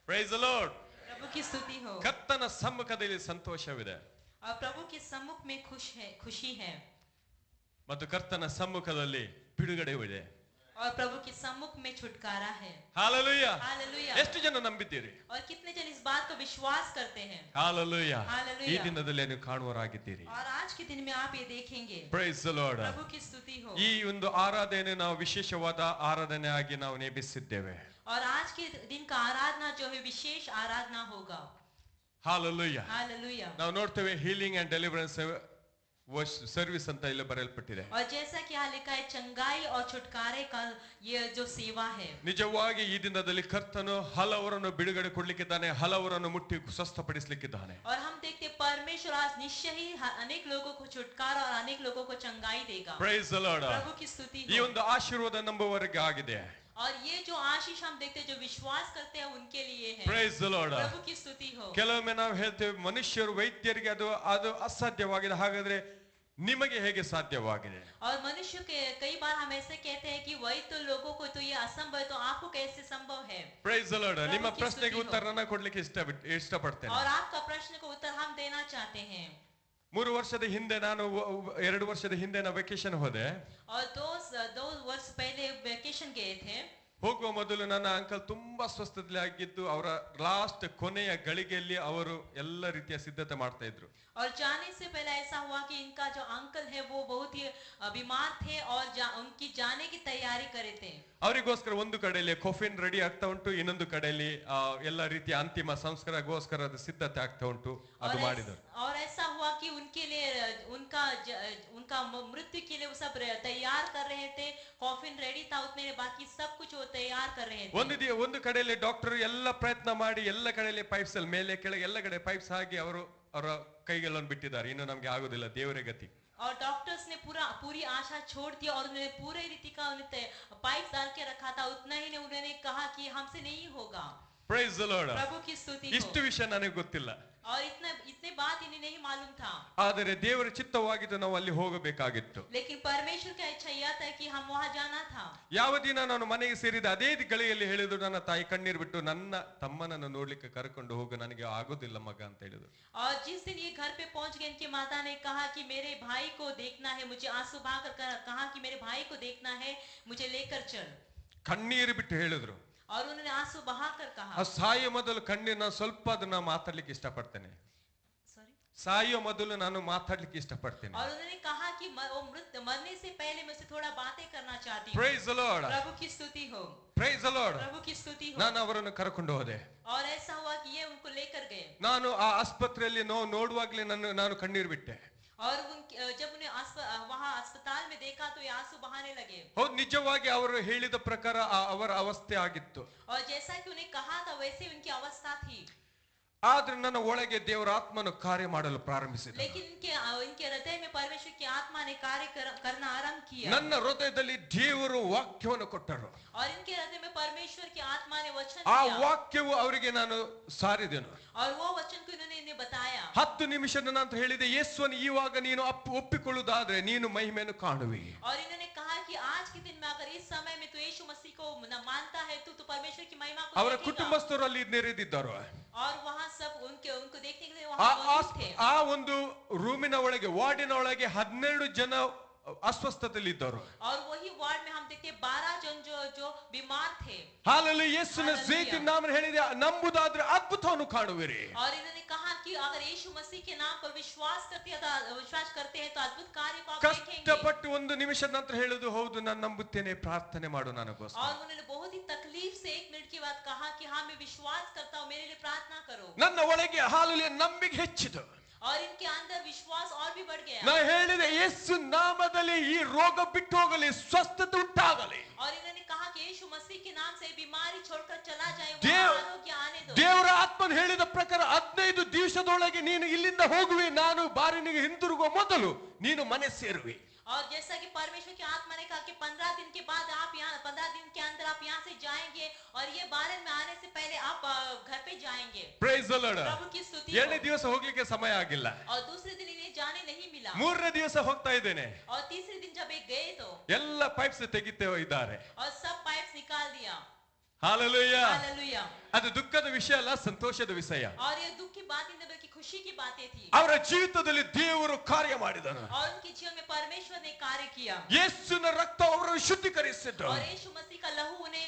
Praise the Lord. प्रभु की स्तुति हो। ಕರ್ತನ ಸಮ್ಮುಖದಲ್ಲಿ ಸಂತೋಷವಿದೆ और प्रभु के सम्मुख में खुशी है। ಮತ್ತು ಕರ್ತನ ಸಮ್ಮುಖದಲ್ಲಿ ಬಿಡುಗಡೆವಿದೆ और प्रभु के सम्मुख में छुटकारा है। Hallelujah hallelujah. ಎಷ್ಟು ಜನ ನಂಬಿದ್ದೀರಿ और कितने जन इस बात को विश्वास करते हैं? Hallelujah hallelujah. ಈ ದಿನದಲ್ಲಿ ನೀವು ಕಾಣುವರಾಗಿದ್ದೀರಿ और आज के दिन में आप ये देखेंगे। Praise the Lord. प्रभु की स्तुति हो। ಈ ಒಂದು ಆರಾಧನೆ ನಾವು ವಿಶೇಷವಾದ ಆರಾಧನೆಯಾಗಿ ನಾವು ನೇಮಿಸಿದ್ದೇವೆ और आज के दिन का आराधना जो है विशेष आराधना होगा। Hallelujah hallelujah. ನಾವು ನೋಡ್ತೇವೆ ಹೀಲಿಂಗ್ ಅಂಡ್ ಡೆಲಿವರೆನ್ಸ್ ಸರ್ವಿಸ್ ಅಂತ ಇಲ್ಲಿ ಬರೆಯಲ್ಪಟ್ಟಿದೆ और जैसा कि यहाँ लिखा है चंगाई और छुटकारे का ये जो सेवा है। ನಿಜವಾಗಿ ಈ ದಿನದಲ್ಲಿ ಕರ್ತನು ಹಲವರನ್ನು ಬಿಡುಗಡೆ ಕೊಡ್ಲಿಕ್ಕಿದ್ದಾನೆ ಹಲವರನ್ನು ಮುಟ್ಟಿ ಸ್ವಸ್ಥಪಡಿಸಲಿಕ್ಕಿದ್ದಾನೆ और हम देखते परमेश्वर आज निश्चय ही अनेक लोगों को छुटकारा और अनेक लोगों को चंगाई देगा। Praise the Lord. प्रभु की स्तुति ಈ हो। ಒಂದು ಆಶೀರ್ವಾದ ನಂಬುವವರಿಗೆ ಆಗಿದೆ और ये जो आशीष हम देखते हैं जो विश्वास करते हैं उनके लिए है। Praise the Lord. प्रभु की स्तुति हो। ಕೆಲವೊಮ್ಮೆ ನಾವು ಹೇಳ್ತೇವೆ ಮನುಷ್ಯರು ವೈದ್ಯರಿಗೆ ಅದು ಅಸಾಧ್ಯವಾಗಿದೆ ಹಾಗಾದ್ರೆ ನಿಮಗೆ ಹೇಗೆ ಸಾಧ್ಯವಾಗಿದೆ और मनुष्य के कई बार हम ऐसे कहते हैं कि वही तो लोगों को तो ये असंभव है तो आपको कैसे संभव है? Praise the Lord. ನಿಮ್ಮ ಪ್ರಭು ಕಿ ಪ್ರಶ್ನೆಗೆ ಸ್ತುತಿ ಉತ್ತರ ನಾನು ಕೊಡ್ಲಿಕ್ಕೆ ಇಷ್ಟಪಡ್ತೇನೆ और आपका प्रश्न को उत्तर हम देना चाहते हैं। 3 ವರ್ಷದ ಹಿಂದೆ ನಾನು 2 ವರ್ಷದ ಹಿಂದೆ ನಾನು ವೆಕೇಶನ್ ಹೋದೆ और दो वर्ष पहले वेकेशन गए थे। ಹೋಗುವ ಮೊದಲು ನನ್ನ ಅಂಕಲ್ ತುಂಬಾ ಸ್ವಸ್ಥತೆ ಆಗಿದ್ದು ಅವರ ಲಾಸ್ಟ್ ಕೊನೆಯ ಗಳಿಗೆಯಲ್ಲಿ ಅವರು ಎಲ್ಲ ರೀತಿಯ ಸಿದ್ಧತೆ ಮಾಡ್ತಾ ಇದ್ರು और जाने से पहले ऐसा हुआ कि इनका जो अंकल है वो बहुत ही बीमार थे और उनकी जाने की तैयारी करे थे। ಅವರಿಗೋಸ್ಕರ ಒಂದು ಕಡೆಯಲ್ಲಿ ಕೊಫಿನ್ ರೆಡಿ ಆಗ್ತಾ ಉಂಟು ಇನ್ನೊಂದು ಕಡೆಯಲ್ಲಿ ಎಲ್ಲ ರೀತಿಯ ಅಂತಿಮ ಸಂಸ್ಕಾರಗೋಸ್ಕರದ ಸಿದ್ಧತೆ ಆಗ್ತಾ ಉಂಟು ಅದು ಮಾಡಿದರು और ऐसा हुआ कि उनके लिए उनका मृत्यु के लिए वो सब तैयार कर रहे थे। कॉफिन रेडी था उतने बाकी सब कुछ वो तैयार कर रहे थे। ಒಂದು ಕಡೆಯಲ್ಲಿ ಡಾಕ್ಟರ್ ಎಲ್ಲ ಪ್ರಯತ್ನ ಮಾಡಿ ಎಲ್ಲ ಕಡೆಯಲ್ಲಿ ಪೈಪ್ಸ್ ಅಲ್ಲಿ ಮೇಲೆ ಕೆಳಗೆ ಎಲ್ಲ ಕಡೆ ಪೈಪ್ಸ್ ಹಾಕಿ ಅವರ ಕೈಗಳನ್ನು ಬಿಟ್ಟಿದ್ದಾರೆ ಇನ್ನು ನಮ್ಗೆ ಆಗೋದಿಲ್ಲ ದೇವರೇ ಗತಿ और डॉक्टर्स ने पूरी आशा छोड़ दी और उन्होंने पूरे रीति का पाइप डाल के रखा था उतना ही उन्होंने कहा कि हमसे नहीं होगा। Praise the Lord. प्रभु की स्तुति हो। ಇಷ್ಟು ವಿಷಯ ನನಗೆ ಗೊತ್ತಿಲ್ಲ और इतने बात इन्हें नहीं मालूम था। ಆದರೆ ದೇವರ ಚಿತ್ತವಾಗಿದ್ದು ನಾವು ಅಲ್ಲಿ ಹೋಗಬೇಕಾಗಿತ್ತು लेकिन परमेश्वर का इच्छा यह था कि हम वहां जाना था। ಯಾವ ದಿನ ನಾನು ಮನೆಗೆ ಸೇರಿದ ಅದೇ ಗಳಿಗೆಯಲ್ಲಿ ಹೇಳಿದ್ರು ನನ್ನ ತಾಯಿ ಕಣ್ಣೀರು ಬಿಟ್ಟು ನನ್ನ ತಮ್ಮನನ್ನು ನೋಡ್ಲಿಕ್ಕೆ ಕರ್ಕೊಂಡು ಹೋಗು ನನಗೆ ಆಗೋದಿಲ್ಲ ಮಗ ಅಂತ ಹೇಳಿದ್ರು और जिस दिन ये घर पे पहुंच गए इनकी माता ने कहा कि मेरे भाई को देखना है मुझे आंसू बहाकर कहा कि मेरे भाई को देखना है मुझे लेकर चल। ಕಣ್ಣೀರು ಬಿಟ್ಟು ಹೇಳಿದ್ರು और उन्होंने आंसू बहाकर कहा। ಆ ಸಾಯೋ ಮೊದಲು ಕಣ್ಣೀರು ಸ್ವಲ್ಪ ಅದನ್ನ ಮಾತಾಡ್ಲಿಕ್ಕೆ ಇಷ್ಟಪಡ್ತೇನೆ सॉरी ಸಾಯೋ ಮೊದಲು ನಾನು ಮಾತಾಡ್ಲಿಕ್ಕೆ ಇಷ್ಟಪಡ್ತೇನೆ और उन्होंने कहा कि वो मरने से पहले मैं उससे थोड़ा बातें करना चाहती हूँ। Praise the Lord. प्रभु की स्तुति हो। Praise the Lord. प्रभु की स्तुति हो। ನಾನು ಅವರನ್ನು ಕರ್ಕೊಂಡು ಹೋದೆ और ऐसा हुआ कि ये उनको लेकर गए ನಾನು ಆ ಆಸ್ಪತ್ರೆಯಲ್ಲಿ ನೋಡುವಾಗ್ಲೇ ನಾನು ಕಣ್ಣೀರು ಬಿಟ್ಟೆ और जब उन्हें वहां अस्पताल में देखा तो ये आंसू बहाने लगे। ಹೌದು ನಿಜವಾಗಿ ಅವರು ಹೇಳಿದ ಪ್ರಕಾರ ಅವರ ಅವಸ್ಥೆ ಆಗಿತ್ತು और जैसा कि उन्हें कहा था वैसे उनकी अवस्था थी। ಆದ್ರೆ ನನ್ನ ಒಳಗೆ ದೇವರ ಆತ್ಮನು ಕಾರ್ಯ ಮಾಡಲು ಪ್ರಾರಂಭಿಸಿದ लेकिन इनके हृदय में परमेश्वर की आत्मा ने कार्य करना आरंभ किया। ನನ್ನ ಹೃದಯದಲ್ಲಿ ದೇವರು ವಾಕ್ಯವನ್ನು ಕೊಟ್ಟರು और इनके हृदय में परमेश्वर की आत्मा ने वचन ಆ दिया ವಾಕ್ಯವು ಅವರಿಗೆ ನಾನು ಸಾರಿದೆನು और वो वचन को इन्हें बताया। 10 ನಿಮಿಷದ ನಂತರ ಹೇಳಿದೆ ಯೇಸುವನ್ನು ಇವಾಗ ನೀನು ಒಪ್ಪಿಕೊಳ್ಳುವುದಾದ್ರೆ ನೀನು ಮಹಿಮೆಯನ್ನು ಕಾಣುವಿ और इन्होंने कहा कि आज के दिन में अगर इस समय में तू यीशु मसीह को मानता है तो परमेश्वर की महिमा को ಅವರ देखेगा। ಕುಟುಂಬಸ್ಥರು ಅಲ್ಲಿ ನೆರೆದಿದ್ದರು और वहां सब उनको देखने के लिए वहां मौजूद थे। ಆ ಒಂದು ರೂಮಿನ ಒಳಗೆ ವಾರ್ಡಿನ ಒಳಗೆ 12 ಜನ ಅಸ್ವಸ್ಥತೆಯಲ್ಲಿದ್ದರು और वही वार्ड में हम देखते 12 जन जो बीमार थे। ಹಾಲೆಲೂಯಾ ಯೇಸುವಿನ ಜೀವಿತ ನಾಮದಲ್ಲಿ ಹೇಳಿದೆ ನಂಬುದಾದ್ರೆ ಅದ್ಭುತವನ್ನು ಕಾಣುವಿರಿ और इन्होंने कहा कि अगर यीशु मसीह के नाम पर विश्वास करते हैं तो अद्भुत कार्य को आप देखेंगे। ಕಷ್ಟಪಟ್ಟು 1 ನಿಮಿಷದ ನಂತರ ಹೇಳುದು ಹೌದು ನಾನು ನಂಬುತ್ತೇನೆ ಪ್ರಾರ್ಥನೆ ಮಾಡು ನನಗೋಸ್ಕರ और उन्होंने बहुत ही तकलीफ से 1 मिनट की बात कहा कि हाँ मैं विश्वास करता हूँ मेरे लिए प्रार्थना करो। ನನ್ನ ಒಳಗೆ ಹಾಲೆಲೂಯಾ ನಂಬಿಕೆ ಹೆಚ್ಚಿತು और इनके अंदर विश्वास और भी बढ़ गया। ನಾನು ಹೇಳಿದೆ ಯೇಸು ನಾಮದಲ್ಲಿ ಈ ರೋಗ ಬಿಟ್ಟು ಹೋಗಲಿ ಸ್ವಸ್ಥತೆ ಉಂಟಾಗಲಿ और इन्होंने कहा कि यीशु मसीह के नाम से बीमारी छोड़कर चला जाए आरोग्य आने दो। ದೇವರ ಆತ್ಮನು ಹೇಳಿದ ಪ್ರಕಾರ 15 ದಿವಸದೊಳಗೆ ನೀನು ಇಲ್ಲಿಂದ ಹೋಗುವೆ ನಾನು ಬಾರಿನಿಗೆ ಹಿಂದಿರುಗುವ ಮೊದಲು ನೀನು ಮನೆ ಸೇರುವೆ। और जैसा कि परमेश्वर की आत्मा ने कहा कि 15 दिन के बाद आप यहाँ 15 दिन के अंदर आप यहाँ से जाएंगे और ये बारन में आने से पहले आप घर पे जाएंगे। Praise the Lord. प्रभु की स्तुति। 2ನೇ ದಿವಸ ಹೋಗ್ಲಿಕ್ಕೆ ಸಮಯ ಆಗಿಲ್ಲ और दूसरे दिन इन्हें जाने नहीं मिला। 3ನೇ ದಿವಸ ಹೋಗ್ತಾ ಇದ್ದೇನೆ और तीसरे दिन जब एक गए तो ಎಲ್ಲ ಪೈಪ್ಸ್ ತೆಗಿತೇ ಇದ್ದಾರೆ और सब पाइप्स निकाल दिया। ಹಾಲೆಲೂಯಾ. हालेलुया। ಅದು ದುಃಖದ ವಿಷಯ ಅಲ್ಲ, ಸಂತೋಷದ ವಿಷಯ. और ये दुख की बात नहीं बल्कि खुशी की बातें थी। ಅವರ ಜೀವಿತದಲ್ಲಿ ದೇವರು ಕಾರ್ಯ ಮಾಡಿದನು. और उनके जीवन में परमेश्वर ने कार्य किया। ಯೇಸುವಿನ ರಕ್ತ ಅವರನ್ನು ಶುದ್ಧೀಕರಿಸಿತು. और यीशु मसीह का लहू उन्हें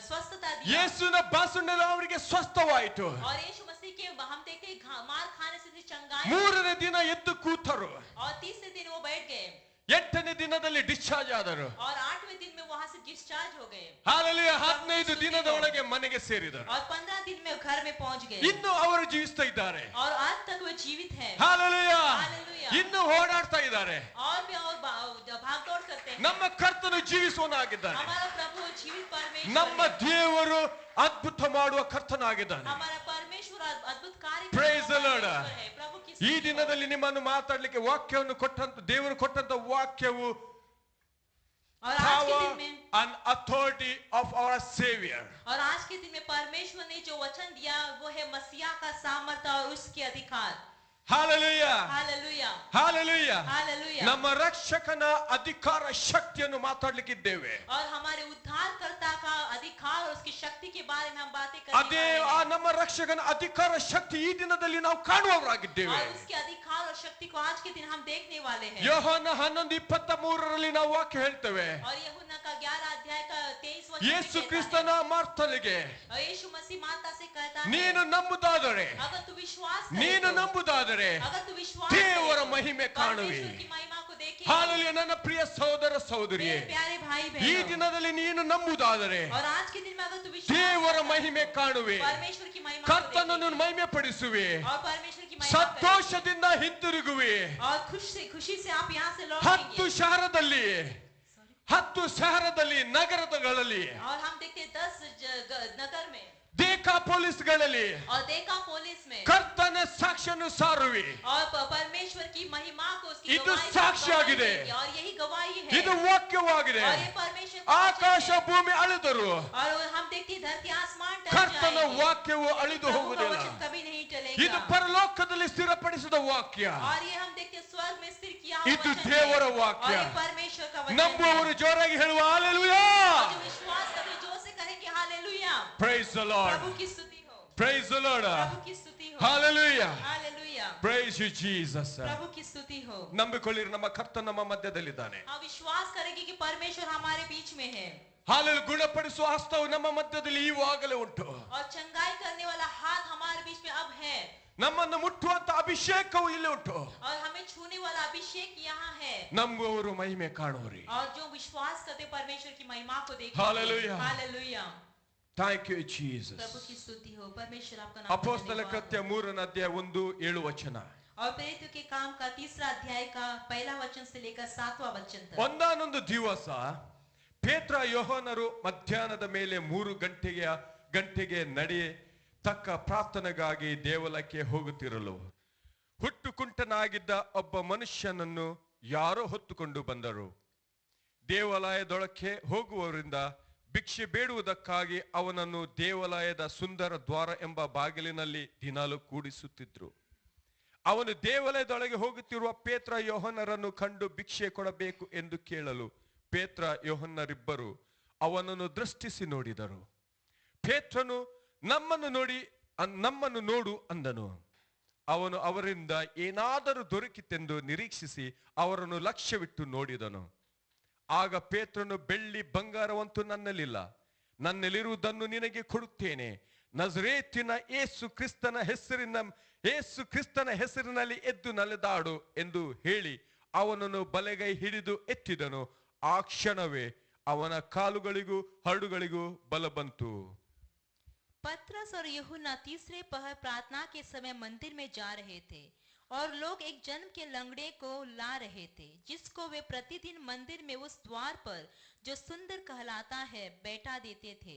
स्वस्थता दिया। ಯೇಸುವಿನ ಬಾಸುಂಡಲ್ಲಿ ಅವರಿಗೆ ಸ್ವಸ್ಥವಾಯಿತು. और यीशु मसीह के हम देखते हैं मार खाने से चंगाई। ಮೂರನೇ ದಿನ ಎದ್ದು ಕೂತರು. और तीसरे दिन वो बैठ गए। 8ನೇ ದಿನದಲ್ಲಿ ಡಿಸ್ಚಾರ್ಜ್ ಆದರು. और 8वें दिन में वहां से डिस्चार्ज हो गए। ಹಾಲೆಲೂಯಾ. 15 ದಿನದ ಒಳಗೆ ಮನೆಗೆ ಸೇರಿದರು. और 15 दिन में घर में पहुंच गए। ಇನ್ನು ಅವರು ಜೀವಿಸ್ತಾ ಇದ್ದಾರೆ. और आज तक वो जीवित है। ಹಾಲೆಲೂಯಾ. हालेलुया। ಇನ್ನು ಓಡಾಡ್ತಾ ಇದ್ದಾರೆ. और भी और भाग दौड़ करते हैं। ನಮ್ಮ ಕರ್ತನು ಜೀವಿಸುವನಾಗಿದ್ದಾನೆ. हमारा प्रभु जीवित परमेश्वर ನಮ್ಮ ದೇವರು ಅದ್ಭುತ ಮಾಡುವ ಕರ್ತನಾಗಿದ್ದಾನೆ. हमारा परमेश्वर अद्भुत कार्य Praise the Lord. है। प्रभु की ಈ ದಿನದಲ್ಲಿ ನಿಮ್ಮನ್ನು ಮಾತಾಡ್ಲಿಕ್ಕೆ ವಾಕ್ಯವನ್ನು ಕೊಟ್ಟಂತ ದೇವರು ಕೊಟ್ಟಂತ ವಾಕ್ಯವು और आज के power दिन में and authority of our savior. और आज के दिन में परमेश्वर ने जो वचन दिया वो है मसीहा का सामर्थ्य और उसके अधिकार। ಹಾಲೆಲೂಯಾ. हालेलुया। ಹಾಲೆಲೂಯಾ. हालेलुया। ನಮ್ಮ ರಕ್ಷಕನ ಅಧಿಕಾರ ಶಕ್ತಿಯನ್ನು ಮಾತಾಡ್ಲಿಕ್ಕಿದ್ದೇವೆ. और हमारे उद्धारकर्ता का अधिकार और उसकी शक्ति के बारे में हम बातें ಅದೇ करने ಆ वाले हैं। ನಮ್ಮ ರಕ್ಷಕನ ಅಧಿಕಾರ ಶಕ್ತಿ ಈ ದಿನದಲ್ಲಿ ನಾವು ಕಾಣುವವರಾಗಿದ್ದೇವೆ. और उसके अधिकार और शक्ति को आज के दिन हम देखने वाले हैं। ಯೋಹಾನ 11:23 ನಾವು ವಾಕ್ಯ ಹೇಳ್ತೇವೆ. और यूहन्ना का 11 अध्याय का 23 वचन में ಯೇಸು कहता ಕ್ರಿಸ್ತನ ಮಾರ್ತನಿಗೆ है, और यीशु मसीह माता से कहता है, ನೀನು ನಂಬುದಾದರೆ, अगर तू विश्वास ನೀನು करे तो, ನಂಬುದಾದರೆ अगर तू विश्वास ದೇವರ करे तो, ಮಹಿಮೆ ಕಾಣುವಿ. परमेश्वर की महिमा को देखेंगे। ಹಾಲೆಲೂಯಾ. ನನ್ನ ಪ್ರಿಯ ಸಹೋದರ ಸಹೋದರಿಯೇ, मेरे प्यारे भाई ಈ बहनों, ದಿನದಲ್ಲಿ ನೀನು ನಂಬುದಾದರೆ और आज के दिन में अगर तू विश्वास ದೇವರ करता है, ಮಹಿಮೆ ಕಾಣುವೆ. परमेश्वर की महिमा को ಕರ್ತನನ್ನು देखेंगे। ಮಹಿಮೆ ಪಡಿಸುವೆ. और परमेश्वर की महिमा ಸಂತೋಷದಿಂದ ಹಿಂತಿರುಗುವೆ. करेंगे। और खुशी से आप यहाँ से 10 लौटेंगे। ಶಹರದಲ್ಲಿ 10 ಶಹರದಲ್ಲಿ ನಗರಗಳಲ್ಲಿ और हम देखते हैं 10 नगर में ದೇಕಾಪೊಲಿಸ್ಗಳಲ್ಲಿ और देकापोलिस में ಕರ್ತನ ಸಾಕ್ಷಿಯನ್ನು ಸಾರುವಿ. और परमेश्वर की महिमा को उसकी ಇದು गवाही को ಸಾಕ್ಷಿಯಾಗಿದೆ. गवाही देंगे। और यही गवाही है। ಇದು ವಾಕ್ಯವಾಗಿದೆ. और ये परमेश्वर का ಆಕಾಶ वचन है। ಭೂಮಿ ಅಳಿದರು, और हम देखते हैं धरती आसमान टल ಕರ್ತನ जाएंगे, ವಾಕ್ಯವು ಅಳಿದು प्रभु का ಹೋಗುವುದಿಲ್ಲ. वचन कभी नहीं ಇದು टलेगा। ಪರಲೋಕದಲ್ಲಿ ಸ್ಥಿರಪಡಿಸಿದ ವಾಕ್ಯ. और ये हम देखते हैं स्वर्ग में स्थिर किया हुआ ಇದು वचन ದೇವರ है। ವಾಕ್ಯ. और ये परमेश्वर का वचन ನಂಬುವವರು है। ಜೋರಾಗಿ ಹೇಳುವ ಹಾಲೆಲೂಯಾ. और जो विश्वास करते जोर से कहेंगे हालेलुया। Praise the Lord. प्रभु की स्तुति हो। Praise the Lord. प्रभु की स्तुति हो। Hallelujah. Hallelujah. Praise you Jesus. प्रभु की स्तुति हो। ನಂಬಿಕೊಳ್ಳಿರಿ, ನಮ್ಮ ಕರ್ತನ ನಮ್ಮ ಮಧ್ಯದಲ್ಲಿದ್ದಾನೆ. हम विश्वास करेंगे कि परमेश्वर हमारे बीच में है। ಹಾಲೆಲೂಯಾ. ಗುಣಪಡಿಸುವ ಹಸ್ತವು ನಮ್ಮ ಮಧ್ಯದಲ್ಲಿ ಈವಾಗಲೇ ಉಂಟು. और चंगाई करने वाला हाथ हमारे बीच में अब है। ನಮ್ಮನ್ನು ಮುಟ್ಟುವಂತ ಅಭಿಷೇಕವು ಇಲ್ಲಿ ಉಂಟು. और हमें छूने वाला अभिषेक यहाँ है। ನಂಬುವವರು ಮಹಿಮೆ ಕಾಣುವರಿ. और जो विश्वास करते परमेश्वर की महिमा को देखेंगे। Hallelujah. Hallelujah. Thank you Jesus. प्रभु की स्तुति हो। परमेश्वर आपका नाम ಅಪೊಸ್ತಲ धन्यवाद ಕೃತ್ಯ हो। 3ನೇ ಅಧ್ಯಾಯ 1-7 ವಚನ. और प्रेरितों के काम का 3रा अध्याय का पहला वचन से लेकर 7वां वचन तक। ಒಂದಾನೊಂದು ದಿವಸ ಪೇತ್ರ ಯೋಹಾನರು ಮಧ್ಯಾಹ್ನದ ಮೇಲೆ 3 ಗಂಟೆಗೆ ನಡೆಯ ತಕ್ಕ ಪ್ರಾರ್ಥನೆಗಾಗಿ ದೇವಾಲಯಕ್ಕೆ ಹೋಗುತ್ತಿರಲು ಹುಟ್ಟು ಕುಂಟನಾಗಿದ್ದ ಒಬ್ಬ ಮನುಷ್ಯನನ್ನು ಯಾರೋ ಹೊತ್ತುಕೊಂಡು ಬಂದರು. ದೇವಾಲಯದೊಳಕ್ಕೆ ಹೋಗುವವರಿಂದ ಭಿಕ್ಷೆ ಬೇಡುವುದಕ್ಕಾಗಿ ಅವನನ್ನು ದೇವಾಲಯದ ಸುಂದರ ದ್ವಾರ ಎಂಬ ಬಾಗಿಲಿನಲ್ಲಿ ದಿನಾಲು ಕೂಡಿಸುತ್ತಿದ್ರು. ಅವನು ದೇವಾಲಯದೊಳಗೆ ಹೋಗುತ್ತಿರುವ ಪೇತ್ರ ಯೋಹಾನರನ್ನು ಕಂಡು ಭಿಕ್ಷೆ ಕೊಡಬೇಕು ಎಂದು ಕೇಳಲು ಪೇತ್ರ ಯೋಹಾನರಿಬ್ಬರು ಅವನನ್ನು ದೃಷ್ಟಿಸಿ ನೋಡಿದರು. ಪೇತ್ರನು ನಮ್ಮನ್ನು ನೋಡು ಅಂದನು. ಅವನು ಅವರಿಂದ ಏನಾದರೂ ದೊರಕಿತೆಂದು ನಿರೀಕ್ಷಿಸಿ ಅವರನ್ನು ಲಕ್ಷ್ಯವಿಟ್ಟು ನೋಡಿದನು. ಆಗ ಪೇತ್ರನು, ಬೆಳ್ಳಿ ಬಂಗಾರವಂತೂ ನನ್ನಲ್ಲಿಲ್ಲ, ನನ್ನಲ್ಲಿರುವುದನ್ನು ನಿನಗೆ ಕೊಡುತ್ತೇನೆ. ನಜರೇತಿನ ಯೇಸು ಕ್ರಿಸ್ತನ ಹೆಸರಿನಲ್ಲಿ ಎದ್ದು ನಡೆದಾಡು ಎಂದು ಹೇಳಿ ಅವನನ್ನು ಬಲಗೈ ಹಿಡಿದು ಎತ್ತಿದನು. ಆ ಕ್ಷಣವೇ ಅವನ ಕಾಲುಗಳಿಗೂ ಹರಡುಗಳಿಗೂ ಬಲ ಬಂತು. पतरस और यूहन्ना तीसरे पहर प्रार्थना के समय मंदिर में जा रहे थे और लोग एक जन्म के लंगड़े को ला रहे थे, जिसको वे प्रतिदिन मंदिर में उस द्वार पर जो सुंदर कहलाता है बैठा देते थे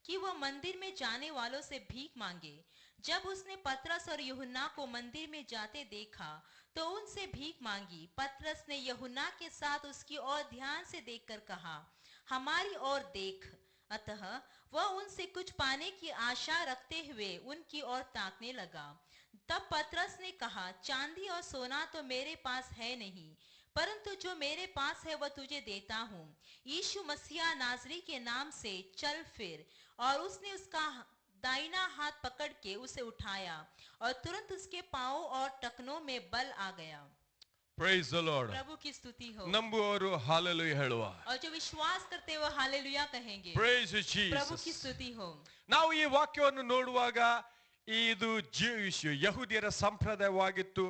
कि वह मंदिर में जाने वालों से भीख मांगे। जब उसने पतरस और यूहन्ना को मंदिर में जाते देखा तो उनसे भीख मांगी। पतरस ने यूहन्ना के साथ उसकी ओर ध्यान से देखकर कहा, हमारी ओर देख। अतः वह उनसे कुछ पाने की आशा रखते हुए उनकी ओर ताकने लगा। तब पतरस ने कहा, चांदी और सोना तो मेरे पास है नहीं, परंतु जो मेरे पास है वह तुझे देता हूँ। यीशु मसीहा नाजरी के नाम से चल फिर। और उसने उसका दाहिना हाथ पकड़ के उसे उठाया और तुरंत उसके पांवों और टखनों में बल आ गया। Price the Lord. प्रभु की स्तुति हो। ನಂಬುವವರು ಹಾಲೆಲೂಯಾ ಹೇಳುವ. और जो विश्वास करते हैं वो हालेलुया कहेंगे। ಪ್ರೈಸ್ प्रभु की ಜೀಸಸ್. ಸ್ತುति हो। ನಾವು ಈ ವಾಕ್ಯವನ್ನು ನೋಡುವಾಗ ಇದು ಯಹೂದ್ಯರ ಸಂಪ್ರದಾಯವಾಗಿತ್ತು.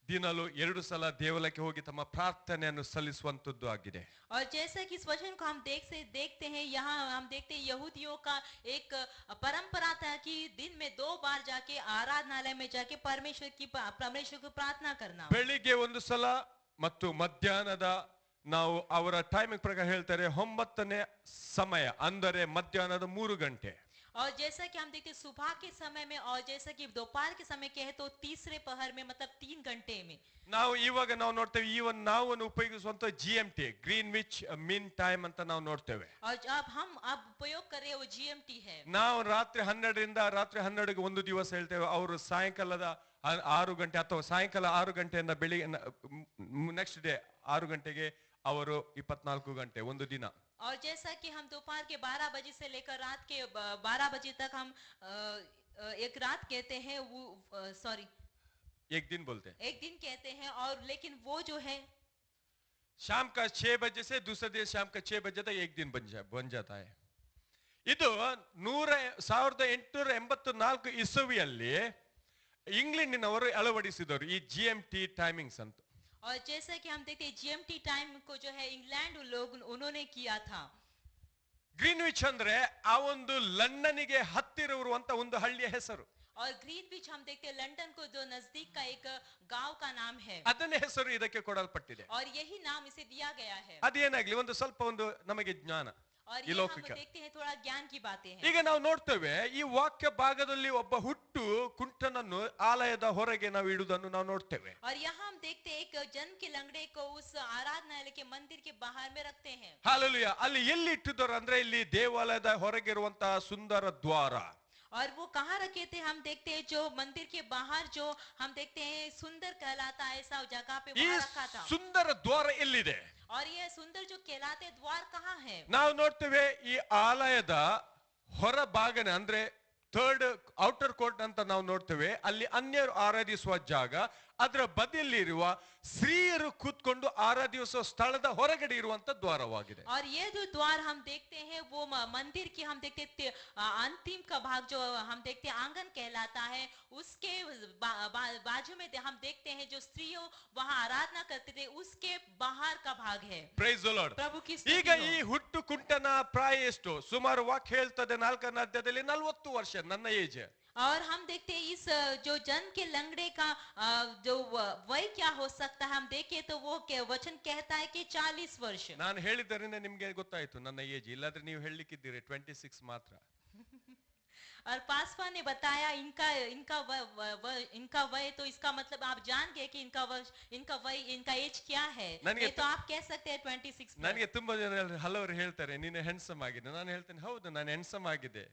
ದಿನಲು 2 ಸಲ ದೇವಾಲಯಕ್ಕೆ ಹೋಗಿ ತಮ್ಮ ಪ್ರಾರ್ಥನೆಯನ್ನು ಸಲ್ಲಿಸುವಂತದ್ದು ಆಗಿದೆ. और जैसा कि इस वचन को हम देखते हैं, यहाँ हम देखते हैं यहूदियों का एक परंपरा था कि दिन में 2 बार जाके आराधनालय में जाके परमेश्वर को प्रार्थना करना। ಬೆಳಿಗ್ಗೆ 1 ಸಲ ಮತ್ತು ಮಧ್ಯಾಹ್ನದ ನಾವು ಅವರ ಟೈಮಿಂಗ್ ಪ್ರಕಾರ ಹೇಳ್ತಾರೆ 9ನೇ ಸಮಯ ಅಂದರೆ ಮಧ್ಯಾಹ್ನದ 3 ಗಂಟೆ. और जैसा कि हम देखते हैं सुबह के समय में और जैसा कि दोपहर के समय कहे तो तीसरे पहर में मतलब 3 घंटे में। ನಾವು ಇವಾಗ ನಾವು ನೋಡ್ತೇವೆ ಈವನ್ ನಾವು ಉಪಯೋಗಿಸುವಂತ GMT ಗ್ರೀನ್ವಿಚ್ ಮೀನ್ ಟೈಮ್ ಅಂತ ನಾವು ನೋಡ್ತೇವೆ. और जब हम अब उपयोग कर रहे हैं वो GMT है। ನಾವು ರಾತ್ರಿ 12ರಿಂದ ರಾತ್ರಿ 12ಗೆ ಒಂದು ದಿವಸ ಹೇಳ್ತೇವೆ. ಅವರು ಸಾಯಂಕಾಲದ 6 ಗಂಟೆ ಅಥವಾ ಸಾಯಂಕಾಲ 6 ಗಂಟೆಯಿಂದ ಬೆಳಿಗ್ಗೆ ನೆಕ್ಸ್ಟ್ ಡೇ 6 ಗಂಟೆಗೆ ಅವರು 24 ಗಂಟೆ ಒಂದು ದಿನ. और जैसा कि हम दोपहर के 12 बजे से लेकर रात के 12 बजे तक हम एक रात कहते हैं, वो सॉरी एक दिन बोलते हैं, एक दिन कहते हैं। और लेकिन वो जो है शाम का 6 बजे से दूसरे दिन शाम का 6 बजे तक एक दिन बन जाता है. ಇದು 1884 ಇಸವಿಯಲ್ಲಿ ಇಂಗ್ಲೆಂಡಿನವರು ಅಳವಡಿಸಿದರು ಈ GMT ಟೈಮಿಂಗ್ಸ್ ಅಂತ. और जैसा कि हम देखते हैं GMT टाइम को जो है इंग्लैंड लोग उन्होंने किया था। ಗ್ರೀನ್ವಿಚ್ ಅಂದ್ರೆ ಆ ಒಂದು ಲಂಡನ್ನಿಗೆ ಹತ್ತಿರ ಇರುವಂತ ಒಂದು ಹಳ್ಳಿಯ ಹೆಸರು. और ग्रीनविच हम देखते हैं लंदन को जो नजदीक का एक गांव का नाम है। ಅದನ್ನೇ ಹೆಸರು ಇದಕ್ಕೆ ಕೊಡಲ್ಪಟ್ಟಿದೆ. और यही नाम इसे दिया गया है। ಅದೇನಾಗ್ಲಿ ಒಂದು ಸ್ವಲ್ಪ ಒಂದು ನಮಗೆ ಜ್ಞಾನ और ಈ ये हम ಲೌಕಿಕ. देखते हैं थोड़ा ज्ञान की बातें हैं। ಈಗ ನಾವು ನೋಡ್ತೇವೆ ಈ ವಾಕ್ಯ ಭಾಗದಲ್ಲಿ ಒಬ್ಬ ಹುಟ್ಟು ಕುಂಟನನ್ನು ಆಲಯದ ಹೊರಗೆ ನಾವು ಇಡುವುದನ್ನು ನಾವು ನೋಡ್ತೇವೆ. और यहाँ हम देखते हैं एक जन्म के लंगड़े को उस आराधनालय के मंदिर के बाहर में रखते हैं। ಹಾಲೆಲೂಯಾ. ಅಲ್ಲಿ ಎಲ್ಲಿ ಇಟ್ಟಿದ್ದಾರೆ ಅಂದ್ರೆ ಇಲ್ಲಿ ದೇವಾಲಯದ ಹೊರಗೆ ಇರುವಂತಹ ಸುಂದರ ದ್ವಾರ. और वो कहाँ रखे थे हम देखते हैं जो मंदिर के बाहर जो हम देखते हैं सुंदर कहलाता है ऐसा जगह पे ಈ वहाँ रखा था। ಸುಂದರ ದ್ವಾರ ಎಲ್ಲಿದೆ? और ये सुंदर जो कहलाते द्वार कहाँ है? ನಾವು ನೋಡ್ತೇವೆ ಈ ಆಲಯದ ಹೊರ ಭಾಗನೆ ಅಂದ್ರೆ ಥರ್ಡ್ ಔಟರ್ ಕೋರ್ಟ್ ಅಂತ ನಾವು ನೋಡ್ತೇವೆ. ಅಲ್ಲಿ ಅನ್ಯರು ಆರಾಧಿಸುವ ಜಾಗ, ಅದರ ಬದಿಯಲ್ಲಿರುವ ಸ್ತ್ರೀಯರು ಕೂತ್ಕೊಂಡು ಆರಾಧಿಸುವ ಸ್ಥಳದ ಹೊರಗಡೆ ಇರುವಂತ ದ್ವಾರವಾಗಿದೆ. और ये जो द्वार हम देखते हैं वो मंदिर की हम देखते अंतिम का भाग जो हम देखते हैं आंगन कहलाता है। उसके बाजू में हम देखते हैं जो स्त्रियों वहाँ आराधना करते थे उसके बाहर का भाग है। Price the Lord. प्रभु की ಈಗ ಈ ಹುಟ್ಟು ಕುಂಟನ ಪ್ರಾಯ ಎಷ್ಟು? ಸುಮಾರು ವಾಕ್ಯ ಹೇಳ್ತದೆ 4ನೇ ಅಧ್ಯಾಯದಲ್ಲಿ 40 ವರ್ಷ ನನ್ನ ಏಜ್. और हम देखते हैं इस जो जन्म के लंगड़े का जो वय क्या हो सकता है हम देखें तो वो वचन कहता है कि 40 वर्ष। ನಾನು ಹೇಳಿದ್ದರಿಂದ ನಿಮಗೆ ಗೊತ್ತಾಯ್ತು ನನ್ನ ಏಜ್. ಇಲ್ಲಾದ್ರೆ ನೀವು ಹೇಳಲಿಕ್ಕಿದ್ದೀರಿ 26 ಮಾತ್ರ. और पासवा ने बताया इनका वय तो इसका मतलब आप जान गए कि इनका वय इनका एज क्या है। नहीं तो आप कह सकते हैं 26। ನನಗೆ ತುಂಬಾ ಜನ ಹಲವರು ಹೇಳ್ತಾರೆ ನೀನು ಹ್ಯಾಂಡ್ಸಮ್ ಆಗಿದೆ. ನಾನು ಹೇಳ್ತೇನೆ ಹೌದು ನಾನು ಹ್ಯಾಂಡ್ಸಮ್ ಆಗಿದೆ.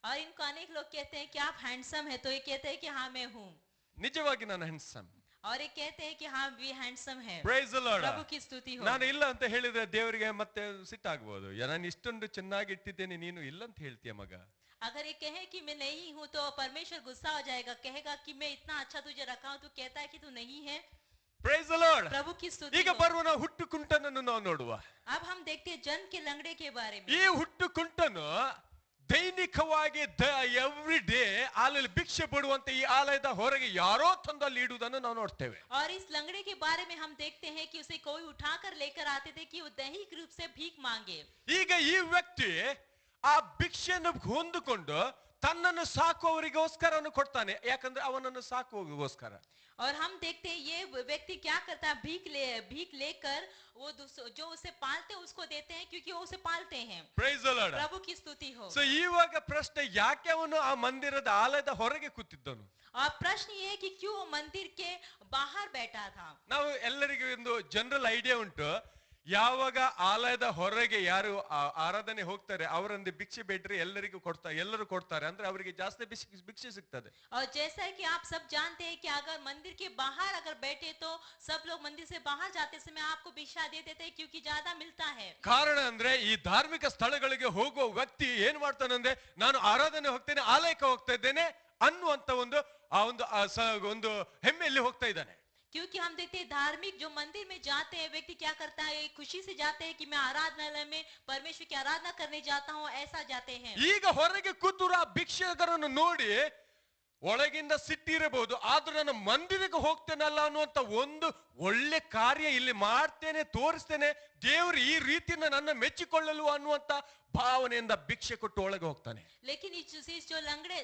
और इनको अनेक लोग कहते हैं कि आप हैंडसम है तो ये कहते हैं कि हाँ मैं हूँ। ನಿಜವಾಗಿ ನಾನು ಹ್ಯಾಂಡ್ಸಮ್. और ये कहते हैं कि हाँ भी हैंडसम है। Price the Lord. प्रभु की स्तुति हो। ನಾನು ಇಲ್ಲ ಅಂತ ಹೇಳಿದ್ರೆ ದೇವರಿಗೆ ಮತ್ತೆ ಸಿಟ್ಟಾಗಬಹುದು. ನಾನು ಇಷ್ಟೊಂದು ಚೆನ್ನಾಗಿ ಇಟ್ಟಿದ್ದೇನೆ ನೀನು ಇಲ್ಲ ಅಂತ ಹೇಳ್ತೀಯ ಮಗ. अगर ये कहे कि मैं नहीं हूँ तो परमेश्वर गुस्सा हो जाएगा, कहेगा कि मैं इतना अच्छा तुझे रखा हूँ, तू कहता है कि तू नहीं है। Price the Lord. प्रभु की स्तुति ಈಗ ಬರುವ ಹುಟ್ಟು ಕುಂಟನನ್ನು ನಾವು ನೋಡುವ. अब हम देखते हैं जन्म के लंगड़े के बारे में। ಈ ಹುಟ್ಟು ಕುಂಟನು ದೈನಿಕವಾಗಿ ಎವ್ರಿ ಡೇ ಅಲ್ಲಿ ಭಿಕ್ಷೆ ಬಿಡುವಂತೆ ಈ ಆಲಯದ ಹೊರಗೆ ಯಾರೋ ತಂದು ಅಲ್ಲಿ ಇಡುವುದನ್ನು ನಾವು ನೋಡ್ತೇವೆ. और इस लंगड़े के बारे में हम देखते हैं कि उसे कोई उठाकर लेकर आते थे कि वो दैहिक रूप से भीख मांगे। ಈಗ ಈ ವ್ಯಕ್ತಿ ಆ ಭಿಕ್ಷೆಯನ್ನು ಹೊಂದಿಕೊಂಡು ತನ್ನನ್ನು ಸಾಕುವವರಿಗೋಸ್ಕರನು ಕೊಡ್ತಾನೆ. ಯಾಕಂದ್ರೆ ಅವನನ್ನು ಸಾಕುವವರಿಗೋಸ್ಕರ. और हम देखते हैं ये व्यक्ति क्या करता है, भीख लेकर वो जो उसे पालते हैं उसको देते हैं क्योंकि वो उसे पालते हैं। Price the Lord. प्रभु की स्तुति हो। ಸೊ ಇವಾಗ ಪ್ರಶ್ನೆ ಯಾಕೆ ಅವನು ಆ ಮಂದಿರದ ಆಲಯದ ಹೊರಗೆ ಕೂತಿದ್ದನು? और प्रश्न ये है कि क्यों वो मंदिर के बाहर बैठा था। ನಾವು ಎಲ್ಲರಿಗೂ ಒಂದು ಜನರಲ್ ಐಡಿಯಾ ಉಂಟು. ಯಾವಾಗ ಆಲಯದ ಹೊರಗೆ ಯಾರು ಆರಾಧನೆ ಹೋಗ್ತಾರೆ ಅವರಂದು ಭಿಕ್ಷೆ ಬೇಡ್ರಿ ಎಲ್ಲರಿಗೂ ಎಲ್ಲರೂ ಕೊಡ್ತಾರೆ ಅಂದ್ರೆ ಅವರಿಗೆ ಜಾಸ್ತಿ ಭಿಕ್ಷೆ ಸಿಗ್ತದೆ. और जैसा कि आप सब जानते हैं कि अगर मंदिर के बाहर अगर बैठे तो सब लोग मंदिर से बाहर जाते समय आपको भिक्षा दे देते हैं क्योंकि ज्यादा मिलता है. ಕಾರಣ ಅಂದ್ರೆ ಈ ಧಾರ್ಮಿಕ ಸ್ಥಳಗಳಿಗೆ ಹೋಗುವ ವ್ಯಕ್ತಿ ಏನ್ ಮಾಡ್ತಾನಂದ್ರೆ ನಾನು ಆರಾಧನೆ ಹೋಗ್ತೇನೆ ಆಲಯಕ್ಕೆ ಹೋಗ್ತಾ ಇದ್ದೇನೆ ಅನ್ನುವಂತ ಒಂದು ಹೆಮ್ಮೆಯಲ್ಲಿ ಹೋಗ್ತಾ ಇದ್ದಾನೆ. क्योंकि हम देखते हैं धार्मिक जो मंदिर में जाते हैं व्यक्ति क्या करता है खुशी से जाते हैं कि मैं आराधनालय में परमेश्वर की आराधना करने जाता हूँ ऐसा जाते हैं. ಈಗ ಹೊರಗೆ ಕೂತುರ ಭಿಕ್ಷಕರನ್ನು ನೋಡಿ ಒಳಗಿಂದ ಸಿಟ್ಟಿರಬಹುದು ಆದ್ರೂ ನಾನು ಮಂದಿರಕ್ಕೆ ಹೋಗ್ತೇನಲ್ಲ ಅನ್ನುವಂತ ಒಂದು ಒಳ್ಳೆ ಕಾರ್ಯ ಇಲ್ಲಿ ಮಾಡ್ತೇನೆ ತೋರಿಸ್ತೇನೆ ದೇವರು ಈ ರೀತಿಯಿಂದ ನನ್ನ ಮೆಚ್ಚಿಕೊಳ್ಳಲು ಅನ್ನುವಂತ ಭಾವನೆಯಿಂದ ಭಿಕ್ಷೆ ಕೊಟ್ಟು ಒಳಗೆ ಹೋಗ್ತಾನೆ. लेकिन जो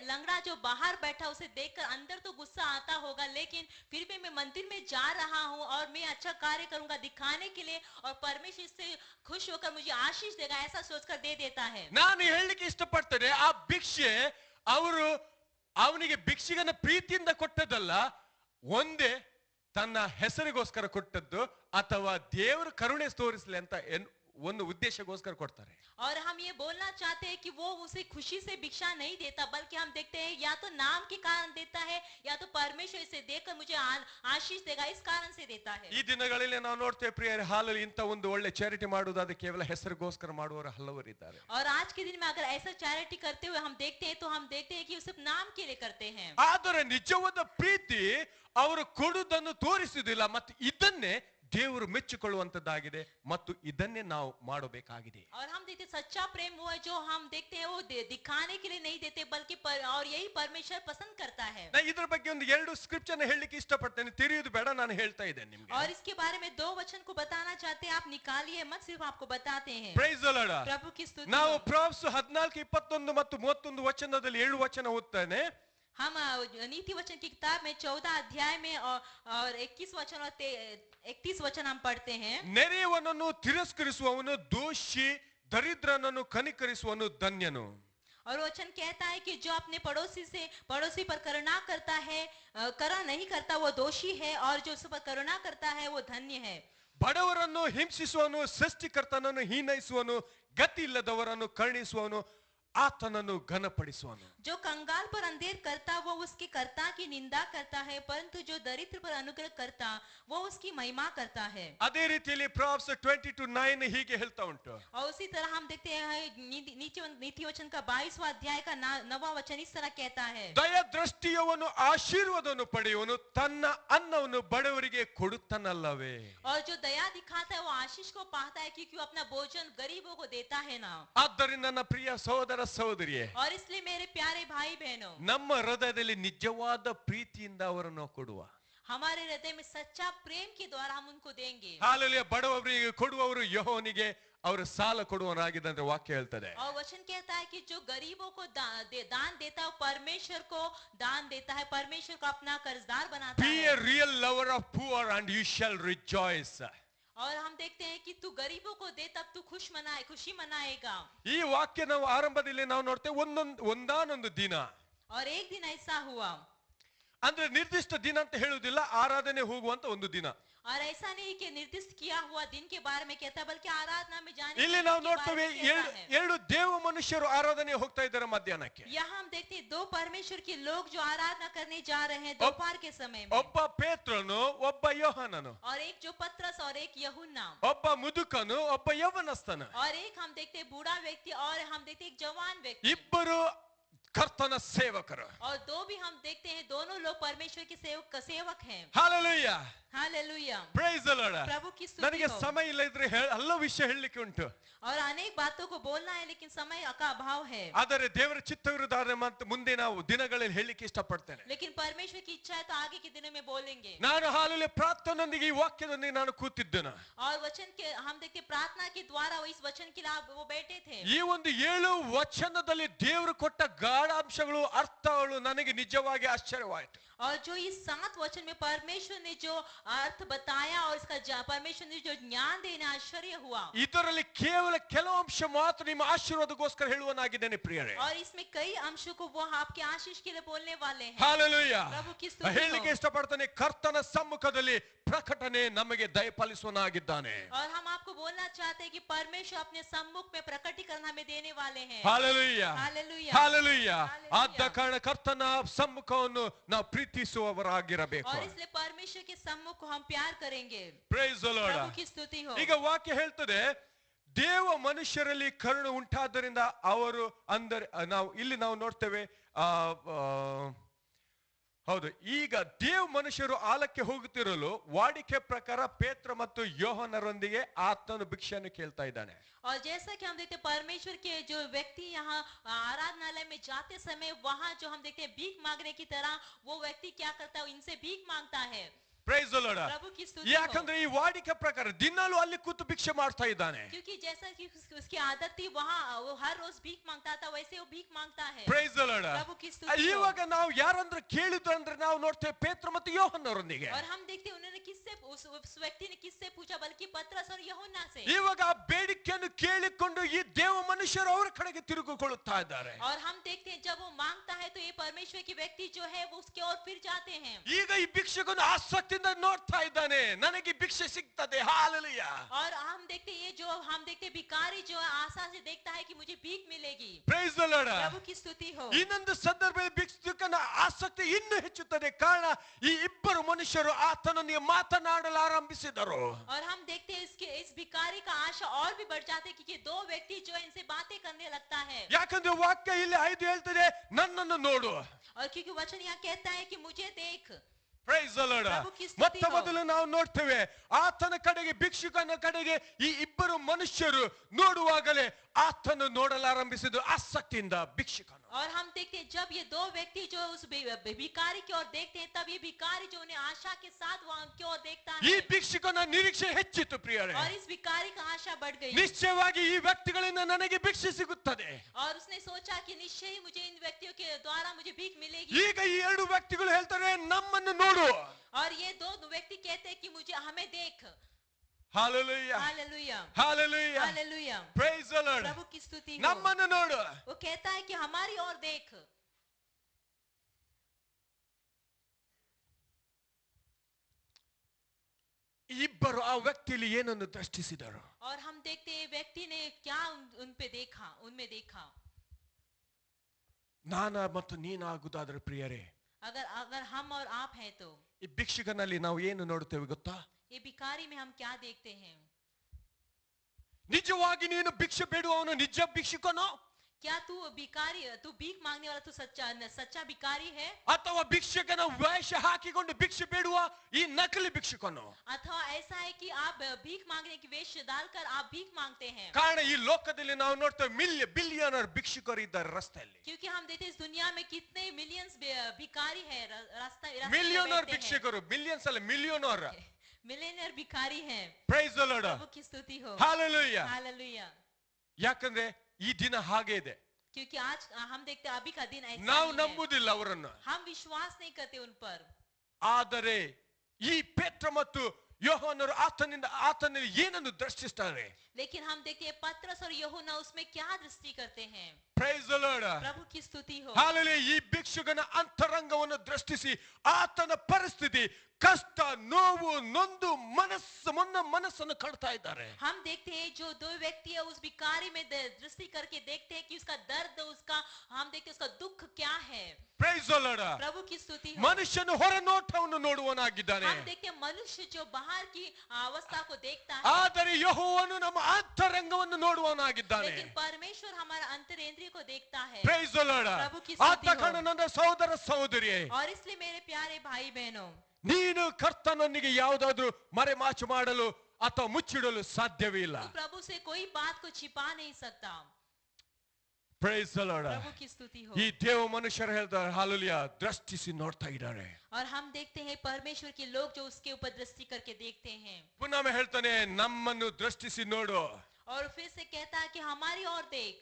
लंगड़ा जो बाहर बैठा उसे देखकर अंदर तो गुस्सा आता होगा लेकिन फिर भी मैं मंदिर में जा रहा हूँ और मैं अच्छा कार्य करूंगा दिखाने के लिए और परमेश्वर इससे खुश होकर मुझे आशीष देगा ऐसा सोचकर दे देता है. ನಾನು ಹೇಳಲಿಕ್ಕೆ ಇಷ್ಟಪಡ್ತೇನೆ ಆ ಭಿಕ್ಷೆ ಅವರು ಅವನಿಗೆ ಭಿಕ್ಷೆಗನ್ನ ಪ್ರೀತಿಯಿಂದ ಕೊಟ್ಟದಲ್ಲ ಒಂದೇ ತನ್ನ ಹೆಸರಿಗೋಸ್ಕರ ಕೊಟ್ಟದ್ದು ಅಥವಾ ದೇವರು ಕರುಣೆ ತೋರಿಸಲಿ ಅಂತ ಒಂದು ಉದ್ದೇಶಕ್ಕೋಸ್ಕರ ಕೊಡ್ತಾರೆ. और हम ये बोलना चाहते हैं कि वो उसे खुशी से भिक्षा नहीं देता बल्कि हम देखते हैं या तो नाम के कारण देता है या तो परमेश्वर इसे देखकर मुझे आशीष देगा इस कारण से देता है. ಈ ದಿನಗಳಲ್ಲಿ ನಾವು ನೋಡ್ತೇವೆ ಪ್ರಿಯರೇ ಹಾಲಲ್ಲಿ ಇಂತ ಒಂದು ಒಳ್ಳೆ ಚಾರಿಟಿ ಮಾಡುವುದಾದ್ರೆ ಕೇವಲ ಹೆಸರಿಗೋಸ್ಕರ ಮಾಡುವವರು ಹಲವರಿದ್ದಾರೆ. और आज के दिन में अगर ऐसा चैरिटी करते हुए हम देखते हैं तो हम देखते हैं कि सिर्फ नाम के लिए करते हैं. ಆದರೆ ನಿಜವಾದ ಪ್ರೀತಿ ಅವರು ಕೊಡುವುದನ್ನು ತೋರಿಸುವುದಿಲ್ಲ ಮತ್ತು ಇದನ್ನೇ ದೇವರು ಮೆಚ್ಚಿಕೊಳ್ಳುವಂತದ್ದಾಗಿದೆ ಮತ್ತು ಇದನ್ನೇ ನಾವು ಮಾಡಬೇಕಾಗಿದೆ. और हम देखते सच्चा प्रेम वो है जो हम देखते हैं वो दिखाने के लिए नहीं देते बल्कि और यही परमेश्वर पसंद करता है. ನಾನು ಇದರ ಬಗ್ಗೆ ಒಂದು ಎರಡು ಸ್ಕ್ರಿಪ್ಚರ್ ನ ಹೇಳಲಿಕ್ಕೆ ಇಷ್ಟಪಡ್ತೇನೆ ತಿಳಿಯೋದು ಬೇಡ ನಾನು ಹೇಳ್ತಾ ಇದ್ದೇನೆ ನಿಮಗೆ. और इसके बारे में दो वचन को बताना चाहते हैं आप निकालिए मत सिर्फ आपको बताते हैं. Price the Lord. प्रभु की स्तुति. ನಾವು ಪ್ರೊವೆರ್ಬ್ಸ್ 14:21 ಮತ್ತು 31 ವಚನದಲ್ಲಿ 7 ವಚನ ಓದ್ತಾನೆ. हम नीति वचन की किताब में 14 अध्याय में और 21 वचन और 31 वचन हम पढ़ते हैं. ನೆರೆಯವನನ್ನು ತಿರಸ್ಕರಿಸುವವನು ದೋಷಿ ದರಿದ್ರನನ್ನು ಕನಿಕರಿಸುವವನು ಧನ್ಯನು. और वचन कहता है कि जो अपने पड़ोसी पर करुणा करता है करुणा नहीं करता वो दोषी है और जो उस पर करुणा करता है वो धन्य है. ಬಡವರನ್ನು ಹಿಂಸಿಸುವವನು ಸೃಷ್ಟಿಕರ್ತನನ್ನು ಹೀನೈಸುವನು ಗತಿ ಇಲ್ಲದವರನ್ನು ಕರುಣಿಸುವವನು ಆತನನ್ನು ಘನಪಡಿಸುವನು. जो कंगाल पर अंधेर करता वो उसके कर्ता की निंदा करता है परंतु जो दरिद्र पर अनुग्रह करता वो उसकी महिमा करता है. ಅದೇ ರೀತಿಯಲ್ಲಿ ಪ್ರೊವೆರ್ಬ್ಸ್ 20:9 ಹೀಗೆ ಹೇಳ್ತಾ ಉಂಟು. और उसी तरह हम देखते हैं नीति वचन का 22वां अध्याय का 9वां वचन इस तरह कहता है. ದಯ ದೃಷ್ಟಿಯವನು ಆಶೀರ್ವಾದವನ್ನು ಪಡೆಯುವನು ತನ್ನ ಅನ್ನವನ್ನು ಬಡವರಿಗೆ ಕೊಡುತ್ತಾನಲ್ಲವೇ. और जो दया दिखाता है वो आशीष को पाता है क्योंकि वो अपना भोजन गरीबों को देता है ना. ಆದ್ದರಿಂದ ನನ್ನ ಪ್ರಿಯ ಸಹೋದರ ಸಹೋದರಿಯೇ और इसलिए मेरे प्यारे भाई बहनों ನಮ್ಮ ಹೃದಯದಲ್ಲಿ ನಿಜವಾದ ಪ್ರೀತಿಯಿಂದ ಅವರನ್ನು ಕೊಡುವ हमारे हृदय में सच्चा प्रेम के द्वारा हम उनको देंगे. ಹಾಲೆಲೂಯಾ. ಬಡವರಿಗೆ ಕೊಡುವವರು ಯೆಹೋವನಿಗೆ ಅವರು ಸಾಲ ಕೊಡುವವನಾಗಿದ್ದಂತೆ ವಾಕ್ಯ ಹೇಳ್ತದೆ. और वचन कहता है कि जो गरीबों को दान देता है परमेश्वर को दान देता है परमेश्वर को अपना कर्जदार बनाता Be है. a real lover of poor and you shall rejoice. और हम देखते हैं कि तू गरीबों को दे तब तू खुशी मनाएगा. ಈ ವಾಕ್ಯ ನಾವು ಆರಂಭದಲ್ಲಿ ನಾವು ನೋಡ್ತೇವೆ ಒಂದಾನೊಂದು ದಿನ और एक दिन ऐसा हुआ ಅಂದ್ರೆ ನಿರ್ದಿಷ್ಟ ದಿನ ಅಂತ ಹೇಳುವುದಿಲ್ಲ ಆರಾಧನೆ ಹೋಗುವಂತ ಒಂದು ದಿನ. और ऐसा नहीं कि निर्दिष्ट किया हुआ दिन के बारे में कहता बल्कि आराधना में जाने ಇಲ್ಲಿ ನಾವು ನೋಡ್ತೇವೆ ಎರಡು ದೇವ ಮನುಷ್ಯರು ಆರಾಧನೆ ಹೋಗ್ತಾ ಇದ್ದಾರೆ ಮಧ್ಯಾಹ್ನಕ್ಕೆ. यहाँ हम देखते हैं दो परमेश्वर के लोग जो आराधना करने जा रहे हैं दोपहर के समय में. ಒಬ್ಬ ಪೇತ್ರನು ಒಬ್ಬ ಯೋಹಾನನು. और एक जो पत्रस और एक यूहन्ना. ಒಬ್ಬ ಮುದುಕನು ಒಬ್ಬ ಯೌವನಸ್ಥನು. और एक हम देखते हैं बूढ़ा व्यक्ति और हम देखते हैं एक जवान व्यक्ति. ಇಬ್ಬರು ಕರ್ತನ ಸೇವಕರು. और दो भी हम देखते हैं दोनों लोग परमेश्वर के सेवक हैं. Hallelujah. Hallelujah. Praise the Lord. प्रभु की स्तुति. ನನಗೆ ಸಮಯ ಇಲ್ಲ ಇದ್ರೆ ಹಲವು ವಿಷಯ ಹೇಳಲಿಕ್ಕೆ ಉಂಟು. और अनेक बातों को बोलना है लेकिन समय का अभाव है. ಆದರೆ ದೇವರ ಚಿತ್ತವಿರುವುದಾದರೆ ಮತ್ತೆ ಮುಂದೆ ನಾವು ದಿನಗಳಲ್ಲಿ ಹೇಳಲಿಕ್ಕೆ ಇಷ್ಟಪಡ್ತೇನೆ. लेकिन परमेश्वर की इच्छा है तो आगे के दिनों में बोलेंगे. ನಾನು ಹಾಲೆಲೂಯಾ ಪ್ರಾರ್ಥನೆಯೊಂದಿಗೆ ಈ ವಾಕ್ಯದೊಂದಿಗೆ ನಾನು ಕೂತಿದ್ದೇನೆ. और वचन के हम देखते प्रार्थना के द्वारा वो इस वचन के लिए वो बैठे थे. ಈ ಒಂದು 7 ವಚನದಲ್ಲಿ ದೇವರು ಕೊಟ್ಟ ಸಾರಾಂಶಗಳು ಅರ್ಥಗಳು ನನಗೆ ನಿಜವಾಗಿ ಆಶ್ಚರ್ಯವಾಯಿತು. और जो इस 7 वचन में परमेश्वर ने जो अर्थ बताया और इसका परमेश्वर ने जो ज्ञान देना आश्चर्य हुआ. ಇದರಲ್ಲಿ ಕೇವಲ ಕೆಲವು ಅಂಶ ಮಾತ್ರ ನಿಮ್ಮ ಆಶೀರ್ವಾದಕ್ಕೋಸ್ಕರ ಹೇಳುವನಾಗಿದ್ದೇನೆ ಪ್ರಿಯರೇ. और इसमें कई अंशों को वो आपके आशीष के लिए बोलने वाले हैं. ಹಾಲೆಲೂಯಾ. प्रभु की स्तुति हो. ಹೇಳಲಿಕ್ಕೆ ಇಷ್ಟಪಡ್ತಾನೆ, ಕರ್ತನ ಸಮ್ಮುಖದಲ್ಲಿ ಪ್ರಕಟಣೆ ನಮಗೆ ದಯಪಾಲಿಸುವನಾಗಿದ್ದಾನೆ. और हम आपको बोलना चाहते हैं कि परमेश्वर अपने सम्मुख में प्रकटीकरण हमें देने वाले हैं. ಹಾಲೆಲೂಯಾ. हालेलुया. ಹಾಲೆಲೂಯಾ. ಹಾಲೆಲೂಯಾ. ಆದ ಕಾರಣ ಕರ್ತನ ಸಮ್ಮುಖವನ್ನು ನಾವು ಪ್ರೀತಿಸುವವರಾಗಿರಬೇಕು. और इसलिए परमेश्वर के सम्मुख को हम प्यार करेंगे. Price the Lord. प्रभु की स्तुति हो. ಈಗ ವಾಕ್ಯ ಹೇಳ್ತದೆ, ದೇವ ಮನುಷ್ಯರಲ್ಲಿ ಕರುಣೆ ಉಂಟಾದ್ದರಿಂದ ಅವರು ಅಂದರೆ ನಾವು ನೋಡ್ತೇವೆ. ಹೌದು, ಈಗ ದೇವ್ ಮನುಷ್ಯರು ಆಲಕ್ಕೆ ಹೋಗುತ್ತಿರಲು ವಾಡಿಕೆ ಪ್ರಕಾರ ಪೇತ್ರ ಮತ್ತು ಯೋಹನರೊಂದಿಗೆ ಆತನು ಭಿಕ್ಷೆಯನ್ನು ಕೇಳ್ತಾ ಇದ್ದಾನೆ. और जैसा कि हम देखते हैं परमेश्वर के जो व्यक्ति यहाँ आराधनालय में जाते समय वहां जो हम देखते हैं भीख मांगने की तरह वो व्यक्ति क्या करता है, इनसे भीख मांगता है. Price the Lord. प्रभु की स्तुति हो. ಯಾಕಂದ್ರೆ ಈ ವಾಡಿಕೆ ಪ್ರಕಾರ ದಿನಾಲೂ ಅಲ್ಲಿ ಕೂತು ಭಿಕ್ಷೆ ಮಾಡ್ತಾ ಇದ್ದಾನೆ. क्योंकि जैसा कि उसकी आदत थी वहाँ वो हर रोज भीख मांगता था, वैसे वो भीख मांगता है. Price the Lord. प्रभु की स्तुति हो. ಇವಾಗ ನಾವು ಯಾರಂದ್ರೆ ಕೇಳಿದ್ರು ಅಂದ್ರೆ ನಾವು ನೋಡ್ತೇವೆ ಪೇತ್ರ ಮತ್ತು ಯೋಹನರೊಂದಿಗೆ. और हम देखते हैं उन्होंने किससे, उस व्यक्ति ने किससे पूछा, बल्कि पतरस और यूहन्ना से. ಇವಾಗ ಆ ಬೇಡಿಕೆಯನ್ನು ಕೇಳಿಕೊಂಡು ಈ ದೇವ ಮನುಷ್ಯರು ಅವರ ಕಡೆಗೆ ತಿರುಗಿಕೊಳ್ಳುತ್ತಾ ಇದ್ದಾರೆ. और हम देखते हैं जब वो मांगता है तो ये परमेश्वर की व्यक्ति जो है वो उसके ओर फिर जाते हैं. ಈಗ ಈ ಭಿಕ್ಷಕನು ಆಸಕ್ತಿಯಿಂದ ನೋಡ್ತಾ ಇದ್ದಾನೆ, ನನಗೆ ಭಿಕ್ಷೆ ಸಿಗ್ತದೆ. ಹಾಲೆಲೂಯಾ. और हम देखते हैं ये जो हम देखते हैं भिखारी जो आशा से देखता है कि मुझे भीख मिलेगी. Price the Lord. प्रभु की स्तुति हो. ಇನ್ನೊಂದು ಸಂದರ್ಭದಲ್ಲಿ ಭಿಕ್ಷಕನ ಆಸಕ್ತಿ ಇನ್ನೂ ಹೆಚ್ಚುತ್ತದೆ. ಕಾರಣ ಈ ಇಬ್ಬರು ಮನುಷ್ಯರು ಆತನೊಂದಿಗೆ ಮಾತನಾಡಲು ಆರಂಭಿಸಿದರು. और हम देखते हैं इस भिखारी का आशा और भी बढ़ जाते हैं क्योंकि दो व्यक्ति जो है इनसे बातें करने लगता है. ಯಾಕಂದ್ರೆ ವಾಕ್ಯ ಇಲ್ಲಿ 5 ಹೇಳ್ತದೆ, ನನ್ನನ್ನು ನೋಡು. और क्योंकि वचन यहाँ कहता है कि मुझे देख. Praise the Lord. ಪ್ರಭು ಕಿ ಸ್ತುತಿ ಮೊತ್ತ ಹೋ. ಮೊದಲು ನಾವು ನೋಡ್ತೇವೆ ಆತನ ಕಡೆಗೆ, ಭಿಕ್ಷುಕನ ಕಡೆಗೆ ಈ ಇಬ್ಬರು ಮನುಷ್ಯರು ನೋಡುವಾಗಲೇ ಆತನು ನೋಡಲಾರಂಭಿಸಿದ್ರು ಆಸಕ್ತಿಯಿಂದ ಭಿಕ್ಷುಕನು. और हम देखते हैं जब ये दो व्यक्ति जो उस भिखारी की ओर देखते हैं तब ये भिखारी जो उन्हें आशा के साथ वहां की ओर देखता ಈ है. ಭಿಕ್ಷುಕನ ನಿರೀಕ್ಷೆ ಹೆಚ್ಚಿತು ಪ್ರಿಯರೇ. और इस भिखारी का आशा बढ़ गई. ನಿಶ್ಚಯವಾಗಿ ಈ ವ್ಯಕ್ತಿಗಳಿಂದ ನನಗೆ ಭಿಕ್ಷೆ ಸಿಗುತ್ತದೆ. और उसने सोचा कि निश्चय ही मुझे इन व्यक्तियों के द्वारा मुझे भीख मिलेगी. ಈಗ ಈ ಎರಡು ವ್ಯಕ್ತಿಗಳು ಹೇಳ್ತಾರೆ, ನಮ್ಮನ್ನು ನೋಡು. और ये दो व्यक्ति कहते हैं कि मुझे हमें देख. Hallelujah. Hallelujah. Hallelujah. Hallelujah. Praise the Lord. प्रभु की स्तुति हो. ನಮ್ಮನ್ನು ನೋಡು. वो कहता है कि हमारी ओर देख. ಇಬ್ಬರು ಆ ವ್ಯಕ್ತಿಯಲ್ಲಿ ಏನನ್ನು ದೃಷ್ಟಿಸಿದರು. और हम देखते हैं व्यक्ति ने क्या उन पे देखा, उनमें देखा. ನಾನ ಮತ್ತು ನೀನಾಗುವುದಾದ್ರೆ ಪ್ರಿಯರೇ, अगर अगर हम और आप हैं तो ಈ ಭಿಕ್ಷುಕನಲ್ಲಿ ನಾವು ಏನು ನೋಡುತ್ತೇವೆ ಗೊತ್ತಾ? ये भिखारी में हम क्या देखते हैं? ನಿಜವಾಗಿ ನೀನು ಭಿಕ್ಷೆ ಬೇಡುವವನು ನಿಜ ಭಿಕ್ಷುಕನೋ, क्या तू भिखारी, तू भीख मांगने वाला तू सच्चा भिखारी है, ಅಥವಾ ಭಿಕ್ಷಕನ ವೇಷ ಹಾಕಿಕೊಂಡು ಭಿಕ್ಷೆ ಬೇಡುವ ಈ ನಕಲಿ ಭಿಕ್ಷುಕನೋ? अथवा ऐसा है कि आप भीख मांगने की वेश डालकर आप भीख मांगते हैं? ಕಾರಣ ಈ ಲೋಕದಲ್ಲಿ ನಾವು ನೋಡ್ತೇವೆ ಬಿಲಿಯನರ್ ಭಿಕ್ಷುಕರು ಇದ್ದಾರೆ ರಸ್ತೆಯಲ್ಲಿ. क्योंकि हम देखते हैं इस दुनिया में कितने मिलियंस भिखारी है रास्ता ಮಿಲಿಯನರ್ ಭಿಕ್ಷುಕರು, ಮಿಲಿಯನ್ಸ್ ಅಲ್ಲ ಮಿಲಿಯನರ್. मिलियनर भिखारी हैं. Praise the Lord. प्रभु की स्तुति हो. ಹಾಲೆಲೂಯಾ. हालेलुया. ಯಾಕಂದ್ರೆ ಈ ದಿನ ಹಾಗೆ ಇದೆ. क्योंकि आज हम देखते हैं अभी का दिन ऐसा ನಾವು ही है. ನಂಬುದಿಲ್ಲ ಅವರನ್ನು. हम विश्वास नहीं करते उन पर. ಆದರೆ ಈ ಪೇತ್ರ ಮತ್ತು ಯೋಹಾನರು ಆತನಲ್ಲಿ ಏನನ್ನು ದರ್ಶಿಸ್ತಾರೆ? लेकिन हम देखते हैं पतरस और यूहन्ना उसमें क्या दृष्टि करते हैं. Praise the Lord. प्रभु की स्तुति हो. ಹಾಲೆಲೂಯಾ. ಈ ಭಿಕ್ಷುಕನ ಅಂತರಂಗವನ್ನು ದೃಷ್ಟಿಸಿ ಆತನ ಪರಿಸ್ಥಿತಿ, ಕಷ್ಟ, ನೋವು, ನೊಂದು ಮನಸ್ಸನ್ನು ಕಟ್ತಾ ಇದ್ದಾರೆ. हम देखते हैं जो दो व्यक्ति है उस भिखारी में दृष्टि करके देखते हैं कि उसका दर्द, उसका हम देखते हैं उसका दुख क्या है. Price the Lord. प्रभु की स्तुति हो. ಮನುಷ್ಯನು ಹೊರ ನೋಟವನ್ನು ನೋಡುವನಾಗಿದ್ದಾನೆ, हम देखते हैं मनुष्य जो बाहर की अवस्था को देखता है, ಆದರೆ ಯೆಹೋವನು ನಮ್ಮ ಅಂತರಂಗವನ್ನು ನೋಡುವವನಾಗಿದ್ದಾನೆ. लेकिन परमेश्वर हमारा अंतरेंद्रिय को देखता है. Price the Lord. प्रभु की स्तुति ಆದ ಕಾರಣ हो. ನನ್ನ ಸಹೋದರ ಸಹೋದರಿಯೇ, और इसलिए मेरे प्यारे भाई बहनों, ನೀನು ಕರ್ತನೊಂದಿಗೆ ಯಾವುದಾದ್ರೂ ಮರೆಮಾಚು ಮಾಡಲು ಅಥವಾ ಮುಚ್ಚಿಡಲು ಸಾಧ್ಯವೇ ಇಲ್ಲ. तू प्रभु से कोई बात को छिपा नहीं सकता. Price the Lord. प्रभु की स्तुति हो. ಈ ದೇವ ಮನುಷ್ಯರು ಹೇಳ್ತಾರೆ, ಹಾಲೆಲೂಯಾ, ದೃಷ್ಟಿಸಿ ನೋಡ್ತಾ ಇದ್ದಾರೆ. और हम देखते हैं परमेश्वर के लोग जो उसके ऊपर दृष्टि करके देखते हैं. ಪುನಃ ಹೇಳ್ತಾನೆ, ನಮ್ಮನ್ನು ದೃಷ್ಟಿಸಿ ನೋಡು. और फिर से कहता है कि हमारी ओर देख.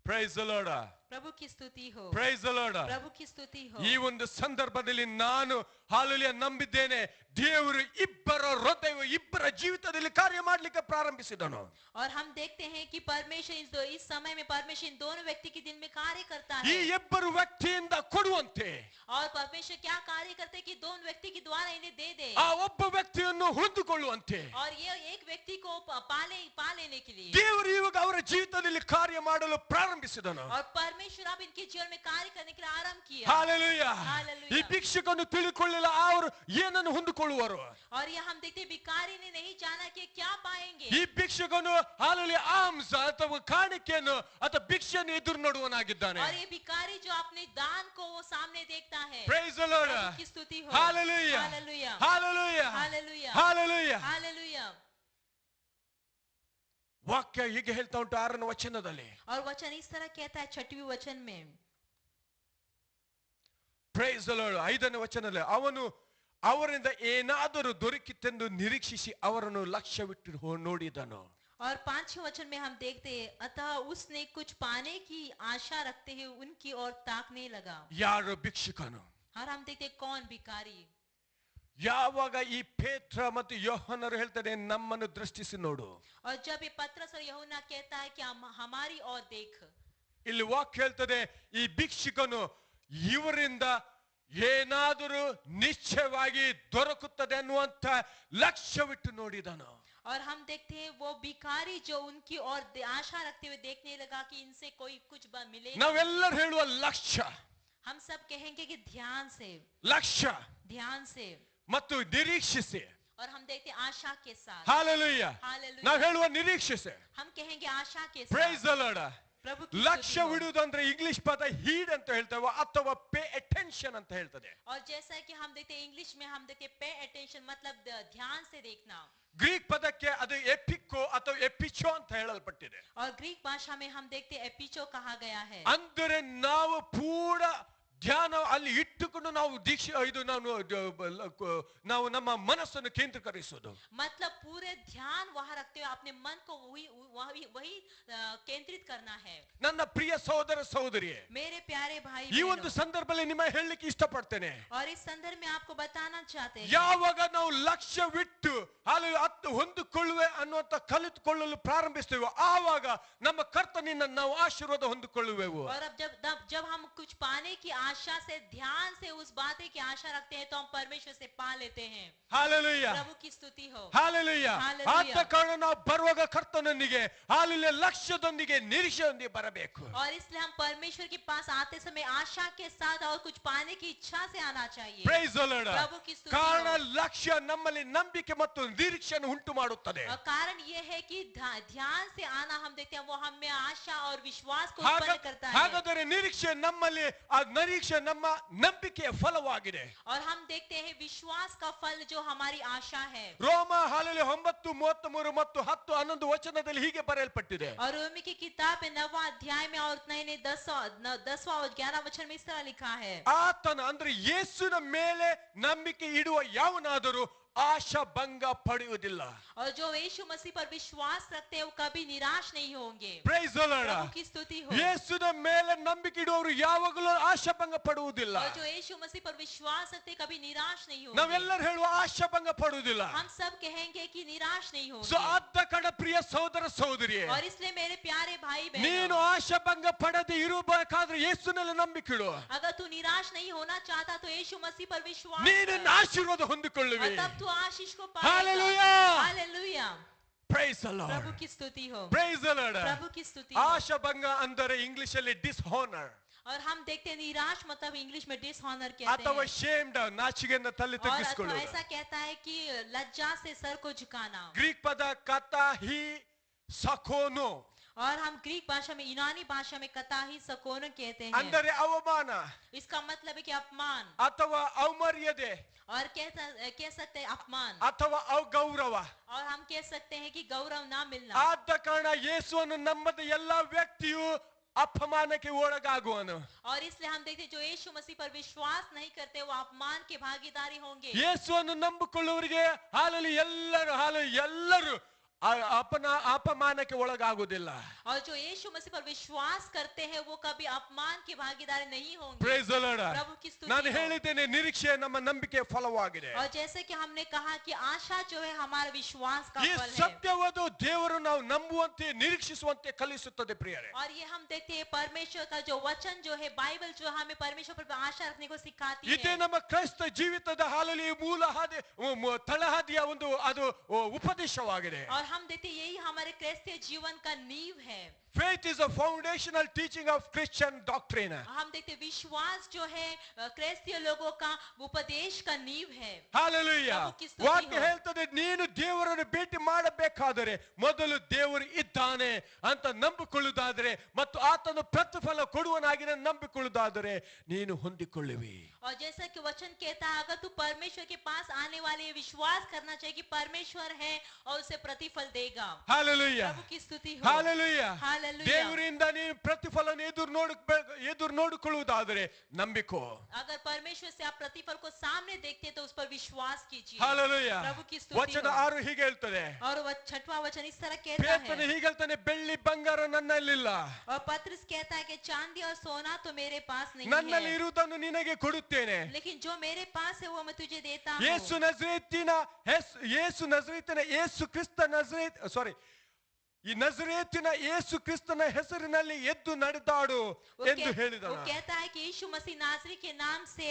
Praise the Lord. प्रभु की स्तुति हो, ಪ್ರೈಸ್ ದ ಲಾರ್ಡ್. प्रभु की स्तुति हो. ಈ ಒಂದು ಸಂದರ್ಭದಲ್ಲಿ ನಾನು ಹಾಲೆಲೂಯಾ ನಂಬಿದ್ದೇನೆ, ದೇವರು ಇಬ್ಬರ ಹೃದಯ ಇಬ್ಬರ ಜೀವಿತದಲ್ಲಿ ಕಾರ್ಯ ಮಾಡಲಿಕ್ಕೆ ಪ್ರಾರಂಭಿಸಿದನು. और हम देखते हैं कि परमेश्वर इस समय में परमेश्वर इन दोनों व्यक्ति के दिल में कार्य करता ಈ है. ಇಬ್ಬರು ವ್ಯಕ್ತಿಯಿಂದ ಕೊಡುವಂತೆ और परमेश्वर क्या कार्य करते हैं कि दोनों व्यक्ति के द्वारा इन्हें दे दे, ಆ ಒಬ್ಬ ವ್ಯಕ್ತಿಯನ್ನು ಹೊಂದಿಕೊಳ್ಳುವಂತೆ और ये एक व्यक्ति को पा लेने के लिए. ದೇವರು ಇವಾಗ ಅವರ ಜೀವಿತದಲ್ಲಿ ಕಾರ್ಯ ಮಾಡಲು ಪ್ರಾರಂಭಿಸಿದನು. और परमेश्वर अब इनके जीवन में कार्य करने के लिए आरंभ किया. ಹಾಲೆಲೂಯಾ. हालेलुया. ಈ ಭಿಕ್ಷುಕನು ತಿಳಿಕೊಳ್ಳಿಲ್ಲ ಅವರು ಏನನ್ನು ಹೊಂದಿಕೊಳ್ಳುವರು. और ये हम देखते हैं भिखारी ने नहीं जाना कि क्या पाएंगे. ಈ ಭಿಕ್ಷುಕನು ಹಾಲೆಲೂಯಾ ಆಂಸ ಅಥವಾ ಕಾಣಿಕೆಯನ್ನು ಅಥವಾ ಭಿಕ್ಷೆಯನ್ನು ಎದುರು ನೋಡುವನಾಗಿದ್ದಾನೆ. और ये भिखारी जो अपने दान को वो सामने देखता है. Price the Lord. प्रभु की स्तुति हो. Hallelujah. Hallelujah. Hallelujah. Hallelujah. Hallelujah. Hallelujah. ವಾಕ್ಯ ಹೀಗೆ ಹೇಳ್ತಾ ಉಂಟು 6ನೇ ವಚನದಲ್ಲಿ. और वचन इस तरह कहता है 6वें वचन में. Price the lord. 5ನೇ ವಚನದಲ್ಲಿ ಅವನು ಅವರಿಂದ ಏನಾದರೂ ದೊರಕಿತೆಂದು ನಿರೀಕ್ಷಿಸಿ ಅವರನ್ನು ಲಕ್ಷ್ಯವಿಟ್ಟು ನೋಡಿದನು. और 5वें वचन में हम देखते हैं अतः उसने कुछ पाने की आशा रखते हुए उनकी ओर ताकने लगा. ಯಾರು ಭಿಕ್ಷುಕನು? और हम देखते हैं कौन भिखारी. ಯಾವಾಗ ಈ ಪೇತ್ರ ಮತ್ತು ಯೋಹನರು ಹೇಳ್ತಾರೆ ನಮ್ಮನ್ನು ದೃಷ್ಟಿಸಿ ನೋಡು. और जब ये पतरस और यूहन्ना कहता है कि हमारी ओर देख. ಇಲ್ಲಿ ವಾಕ್ಯ ಹೇಳ್ತದೆ ಈ ಭಿಕ್ಷುಕನು ಇವರಿಂದ ಏನಾದರೂ ನಿಶ್ಚಯವಾಗಿ ದೊರಕುತ್ತದೆ ಅನ್ನುವಂತ ಲಕ್ಷ್ಯವಿಟ್ಟು ನೋಡಿದನು. और हम देखते हैं वो भिखारी जो उनकी ओर आशा रखते हुए देखने लगा कि इनसे कोई कुछ मिले. ನಾವೆಲ್ಲರೂ ಹೇಳುವ ಲಕ್ಷ್ಯ, हम सब कहेंगे कि ध्यान से, ಲಕ್ಷ್ಯ ध्यान से. ಮತ್ತು ನಿರೀಕ್ಷಿಸಿ. और हम देखते हैं आशा के साथ. ಹಾಲೆಲೂಯಾ. हालेलुया. ನಾವು ಹೇಳುವ ನಿರೀಕ್ಷಿಸಿ. हम कहेंगे आशा के ಪ್ರೈಸ್ साथ. The Lord. प्रभु की ಲಕ್ಷ್ಯ स्तुति हो. ಬಿಡುವುದು ಅಂದ್ರೆ ಇಂಗ್ಲಿಷ್ ಪದ ಹೀಡ್ ಅಂತ ಹೇಳ್ತೇವೆ ಅಥವಾ ಪೇ ಅಟೆನ್ಷನ್ ಅಂತ ಹೇಳ್ತದೆ. और जैसा कि हम देखते हैं इंग्लिश में हम देखते हैं पे अटेंशन मतलब ध्यान से देखना. ಗ್ರೀಕ್ ಪದಕ್ಕೆ ಅದು ಎಪಿಕೋ ಅಥವಾ ಎಪಿಚೋ ಅಂತ ಹೇಳಲ್ಪಟ್ಟಿದೆ. और ग्रीक भाषा में हम देखते हैं एपिचो कहा गया है. ಅಂದರೆ ನಾವು ಪೂರ ಧ್ಯಾನ ಅಲ್ಲಿ ಇಟ್ಟುಕೊಂಡು ನಾವು ದೀಕ್ಷೆ ಇದು ನಾವು ನಮ್ಮ ಮನಸ್ಸನ್ನು ಕೇಂದ್ರೀಕರಿಸೋದು. मतलब पूरे ध्यान वहां रखते हुए अपने मन को वही केंद्रित करना है. ನನ್ನ ಪ್ರಿಯ ಸಹೋದರ ಸಹೋದರಿಯೇ, मेरे प्यारे भाई ಈ ಒಂದು बहनों, ಸಂದರ್ಭದಲ್ಲಿ ನಿಮಗೆ ಹೇಳಲಿಕ್ಕೆ ಇಷ್ಟಪಡ್ತೇನೆ. और इस संदर्भ में आपको बताना चाहते हैं ಯಾವಾಗ ನಾವು ಲಕ್ಷ್ಯವಿಟ್ಟು ಅಲ್ಲಿ ಹೊಂದಿಕೊಳ್ಳುವೆ ಅನ್ನುವಂತ ಕಲಿತುಕೊಳ್ಳಲು ಪ್ರಾರಂಭಿಸ್ತೇವೆ ಆವಾಗ ನಮ್ಮ ಕರ್ತನಿಂದ ನಾವು ಆಶೀರ್ವಾದ ಹೊಂದಿಕೊಳ್ಳುವೆವು. और अब जब हम कुछ पाने की आशा से ध्यान से उस बात की आशा रखते हैं तो हम परमेश्वर से पा लेते हैं. ಹಾಲೆಲೂಯಾ. प्रभु की स्तुति हो. ಹಾಲೆಲೂಯಾ. ಹಾಲೆಲೂಯಾ. ಆದ ಕಾರಣ ನಾವು ಬರುವಾಗ ಕರ್ತನೊಂದಿಗೆ ಹಾಲೆಲೂಯಾ ಲಕ್ಷ್ಯದೊಂದಿಗೆ ನಿರೀಕ್ಷೆಯೊಂದಿಗೆ ಬರಬೇಕು. और इसलिए हम परमेश्वर के पास आते समय आशा के साथ और कुछ पाने की इच्छा से आना चाहिए. Price the Lord. प्रभु की स्तुति ಕಾರಣ हो. ಲಕ್ಷ್ಯ ನಮ್ಮಲ್ಲಿ ನಂಬಿಕೆ ಮತ್ತು ನಿರೀಕ್ಷೆಯನ್ನು ಉಂಟು ಮಾಡುತ್ತದೆ. और कारण ये है कि ध्यान से आना हम देखते हैं वो हमें आशा और विश्वास को उत्पन्न करता है. ಹಾಗಾದರೆ ನಿರೀಕ್ಷೆ ನಮ್ಮಲ್ಲಿ ಆ ನಿರೀಕ್ಷೆ ನಮ್ಮ ನಂಬಿಕೆಯ ಫಲವಾಗಿದೆ. और हम देखते हैं विश्वास का फल जो हमारी आशा है. ರೋಮ ಹಾಲೆಲೂಯಾ 9:33 ಮತ್ತು 10-11 ವಚನದಲ್ಲಿ ಹೀಗೆ ಬರೆಯಲ್ಪಟ್ಟಿದೆ. और रोमी की किताब में 9वां अध्याय में और 10वां और 11वां वचन में इस तरह लिखा है. ಆತನ ಅಂದ್ರೆ ಯೇಸುವಿನ ಮೇಲೆ ನಂಬಿಕೆ ಇಡುವ ಯಾವನಾದರೂ आशा भंग पड़ुವುದಿಲ್ಲ. और जो यीशु मसीह पर विश्वास रखते हैं वो कभी निराश नहीं होंगे. Praise the Lord. प्रभु की स्तुति हो. ಯೇಸುವಿನ ಮೇಲೆ ನಂಬಿಕೆ ಇಡುವವರು ಯಾವಾಗಲೂ ಆಶಾ ಭಂಗ ಪಡುವುದಿಲ್ಲ. और जो यीशु मसीह पर विश्वास रखते हैं कभी निराश नहीं होंगे. ನಾವೆಲ್ಲರೂ ಹೇಳುವ ಆಶಾ ಭಂಗ ಪಡುವುದಿಲ್ಲ. हम सब कहेंगे कि निराश नहीं होंगे. ಸೊ ಆದ ಕಡ ಪ್ರಿಯ ಸಹೋದರ ಸಹೋದರಿಯೇ, और इसलिए मेरे प्यारे भाई ನೀನು बहनों, ಆಶಾ ಭಂಗ ಪಡದೆ ಇರಬೇಕಾದ್ರೆ ಯೇಸುವಿನಲ್ಲಿ ನಂಬಿಕೆ ಇಡು. अगर तू निराश नहीं होना चाहता तो यीशु मसीह पर विश्वास ನೀನು कर. ಆಶೀರ್ವಾದ ಹೊಂದಿಕೊಳ್ಳುವೆ. और तब तू आशीष को पाएगा. Hallelujah. Hallelujah. Praise the Lord. प्रभु की स्तुति हो. Praise the Lord. प्रभु की स्तुति हो. ಆಶಾ ಭಂಗ ಅಂದರೆ ಇಂಗ್ಲಿಷ್ ಅಲ್ಲಿ ಡಿಸ್‌ಹಾನರ್ और हम देखते हैं निराश मतलब इंग्लिश में डिसऑनर कहते ಅಥವಾ हैं. ಶೇಮ್ಡ್ ನಾಚಿಕೆಯಿಂದ ತಲೆ और अथवा ತಗ್ಗಿಸಿಕೊಳ್ಳುವುದು. ऐसा कहता है कि लज्जा से सर को झुकाना. ಗ್ರೀಕ್ ಪದ ಕತಾಹಿ ಸಕೋನೋ और हम ग्रीक भाषा में यूनानी भाषा में कताही सकोन कहते हैं. ಅಂದರೆ ಅವಮಾನ इसका मतलब है कि अपमान. ಅಥವಾ ಅವಮರ್ಯಾದೆ और कह सकते हैं अपमान. ಅಥವಾ ಅವಗೌರವ. और हम कह सकते हैं कि गौरव ना मिलना. ಆದ ಕಾರಣ ಯೇಸುವನ್ನು ನಂಬದ ಎಲ್ಲ ವ್ಯಕ್ತಿಯು ಅಪಮಾನಕ್ಕೆ ಒಳಗಾಗುವನು. और इसलिए हम देखते हैं जो यीशु मसीह पर विश्वास नहीं करते वो अपमान के भागीदारी होंगे. ಯೇಸುವನ್ನು ನಂಬಿಕೊಳ್ಳುವವರಿಗೆ ಹಾಲಲ್ಲಿ ಎಲ್ಲರೂ ಅಪಮಾನಕ್ಕೆ ಒಳಗಾಗುವುದಿಲ್ಲ. और जो यीशु मसीह पर विश्वास करते हैं वो कभी अपमान की भागीदार नहीं होंगे. Praise the Lord. प्रभु की स्तुति ನಾನು हो. ಹೇಳಿದ್ದೇನೆ, ನಿರೀಕ್ಷೆ ನಮ್ಮ ನಂಬಿಕೆಯ ಫಲವಾಗಿದೆ. और जैसे कि हमने कहा कि आशा जो है हमारा विश्वास का ಈ फल है. ಸತ್ಯವಾದ ದೇವರು ನಾವು ನಂಬುವಂತೆ ನಿರೀಕ್ಷಿಸುವಂತೆ ಕಲಿಸುತ್ತದೆ ಪ್ರಿಯರೇ. और ये हम देखते हैं परमेश्वर का जो वचन जो है बाइबल जो हमें परमेश्वर पर आशा रखने को सिखाती ಇದೇ है. ನಮ್ಮ ಕ್ರೈಸ್ತ ಜೀವಿತದ ಹಾಲಲ್ಲಿ ಮೂಲ ಹಾದಿ ತಳಹಾದಿಯ ಒಂದು ಅದು ಉಪದೇಶವಾಗಿದೆ. और हम देखते हैं यही हमारे क्रिस्तीय जीवन का नींव है. Faith is a foundational teaching of Christian doctrine. हम देखते हैं विश्वास जो है क्रिस्तीय लोगों का उपदेश का नींव है. Hallelujah. ಪ್ರಭು ಕಿ ಸ್ತುತಿ ವಾಕ್ಯ ಹೋ. ಹೇಳ್ತದೆ, ನೀನು ದೇವರನ್ನು ಭೇಟಿ ಮಾಡಬೇಕಾದರೆ ಮೊದಲು ದೇವರು ಇದ್ದಾನೆ ಅಂತ ನಂಬಿಕೊಳ್ಳುವುದಾದರೆ ಮತ್ತು ಆತನು ಪ್ರತಿಫಲ ಕೊಡುವನಾಗಿ ನಂಬಿಕೊಳ್ಳುವುದಾದರೆ ನೀನು ಹೊಂದಿಕೊಳ್ಳುವಿ. और जैसा कि वचन कहता है अगर तू परमेश्वर के पास आने वाले विश्वास करना चाहिए कि परमेश्वर है और उसे प्रतिफल देगा. Hallelujah. प्रभु की स्तुति हो. Hallelujah. Hallelujah. ದೇವರಿಂದ ನೀನು ಪ್ರತಿಫಲನ ಎದುರು ನೋಡಿಕೊಳ್ಳುವುದಾದರೆ ನಂಬಿಕೋ. अगर परमेश्वर से आप प्रतिफल को सामने देखते हैं तो उस पर विश्वास कीजिए. Hallelujah. प्रभु की स्तुति ವಚನ हो. 6 ಹೀಗೆ ಹೇಳ್ತದೆ, और वह छठवां वचन इस तरह कहता ಪೇತ್ರನು है. ಹೀಗೆ ಹೇಳ್ತಾನೆ, ಬೆಳ್ಳಿ ಬಂಗಾರ ನನ್ನಲ್ಲಿಲ್ಲ, और पत्रस कहता है कि चांदी और सोना तो मेरे पास नहीं ನನ್ನಲ್ಲಿ है, ಇರುವುದನ್ನು ನಿನಗೆ ಕೊಡುತ್ತೇನೆ. लेकिन जो मेरे पास है वो मैं तुझे देता हूँ. ಯೇಸು ನಜರೇತಿನ ಯೇಸು ಕ್ರಿಸ್ತ ಈ ನಜರೇತಿನ ಯೇಸು ಕ್ರಿಸ್ತನ ಹೆಸರಿನಲ್ಲಿ ಎದ್ದು ನಡೆದಾಡು ಎಂದು ಹೇಳಿದನು. वो कहता है कि यीशु मसीह नासरी के नाम से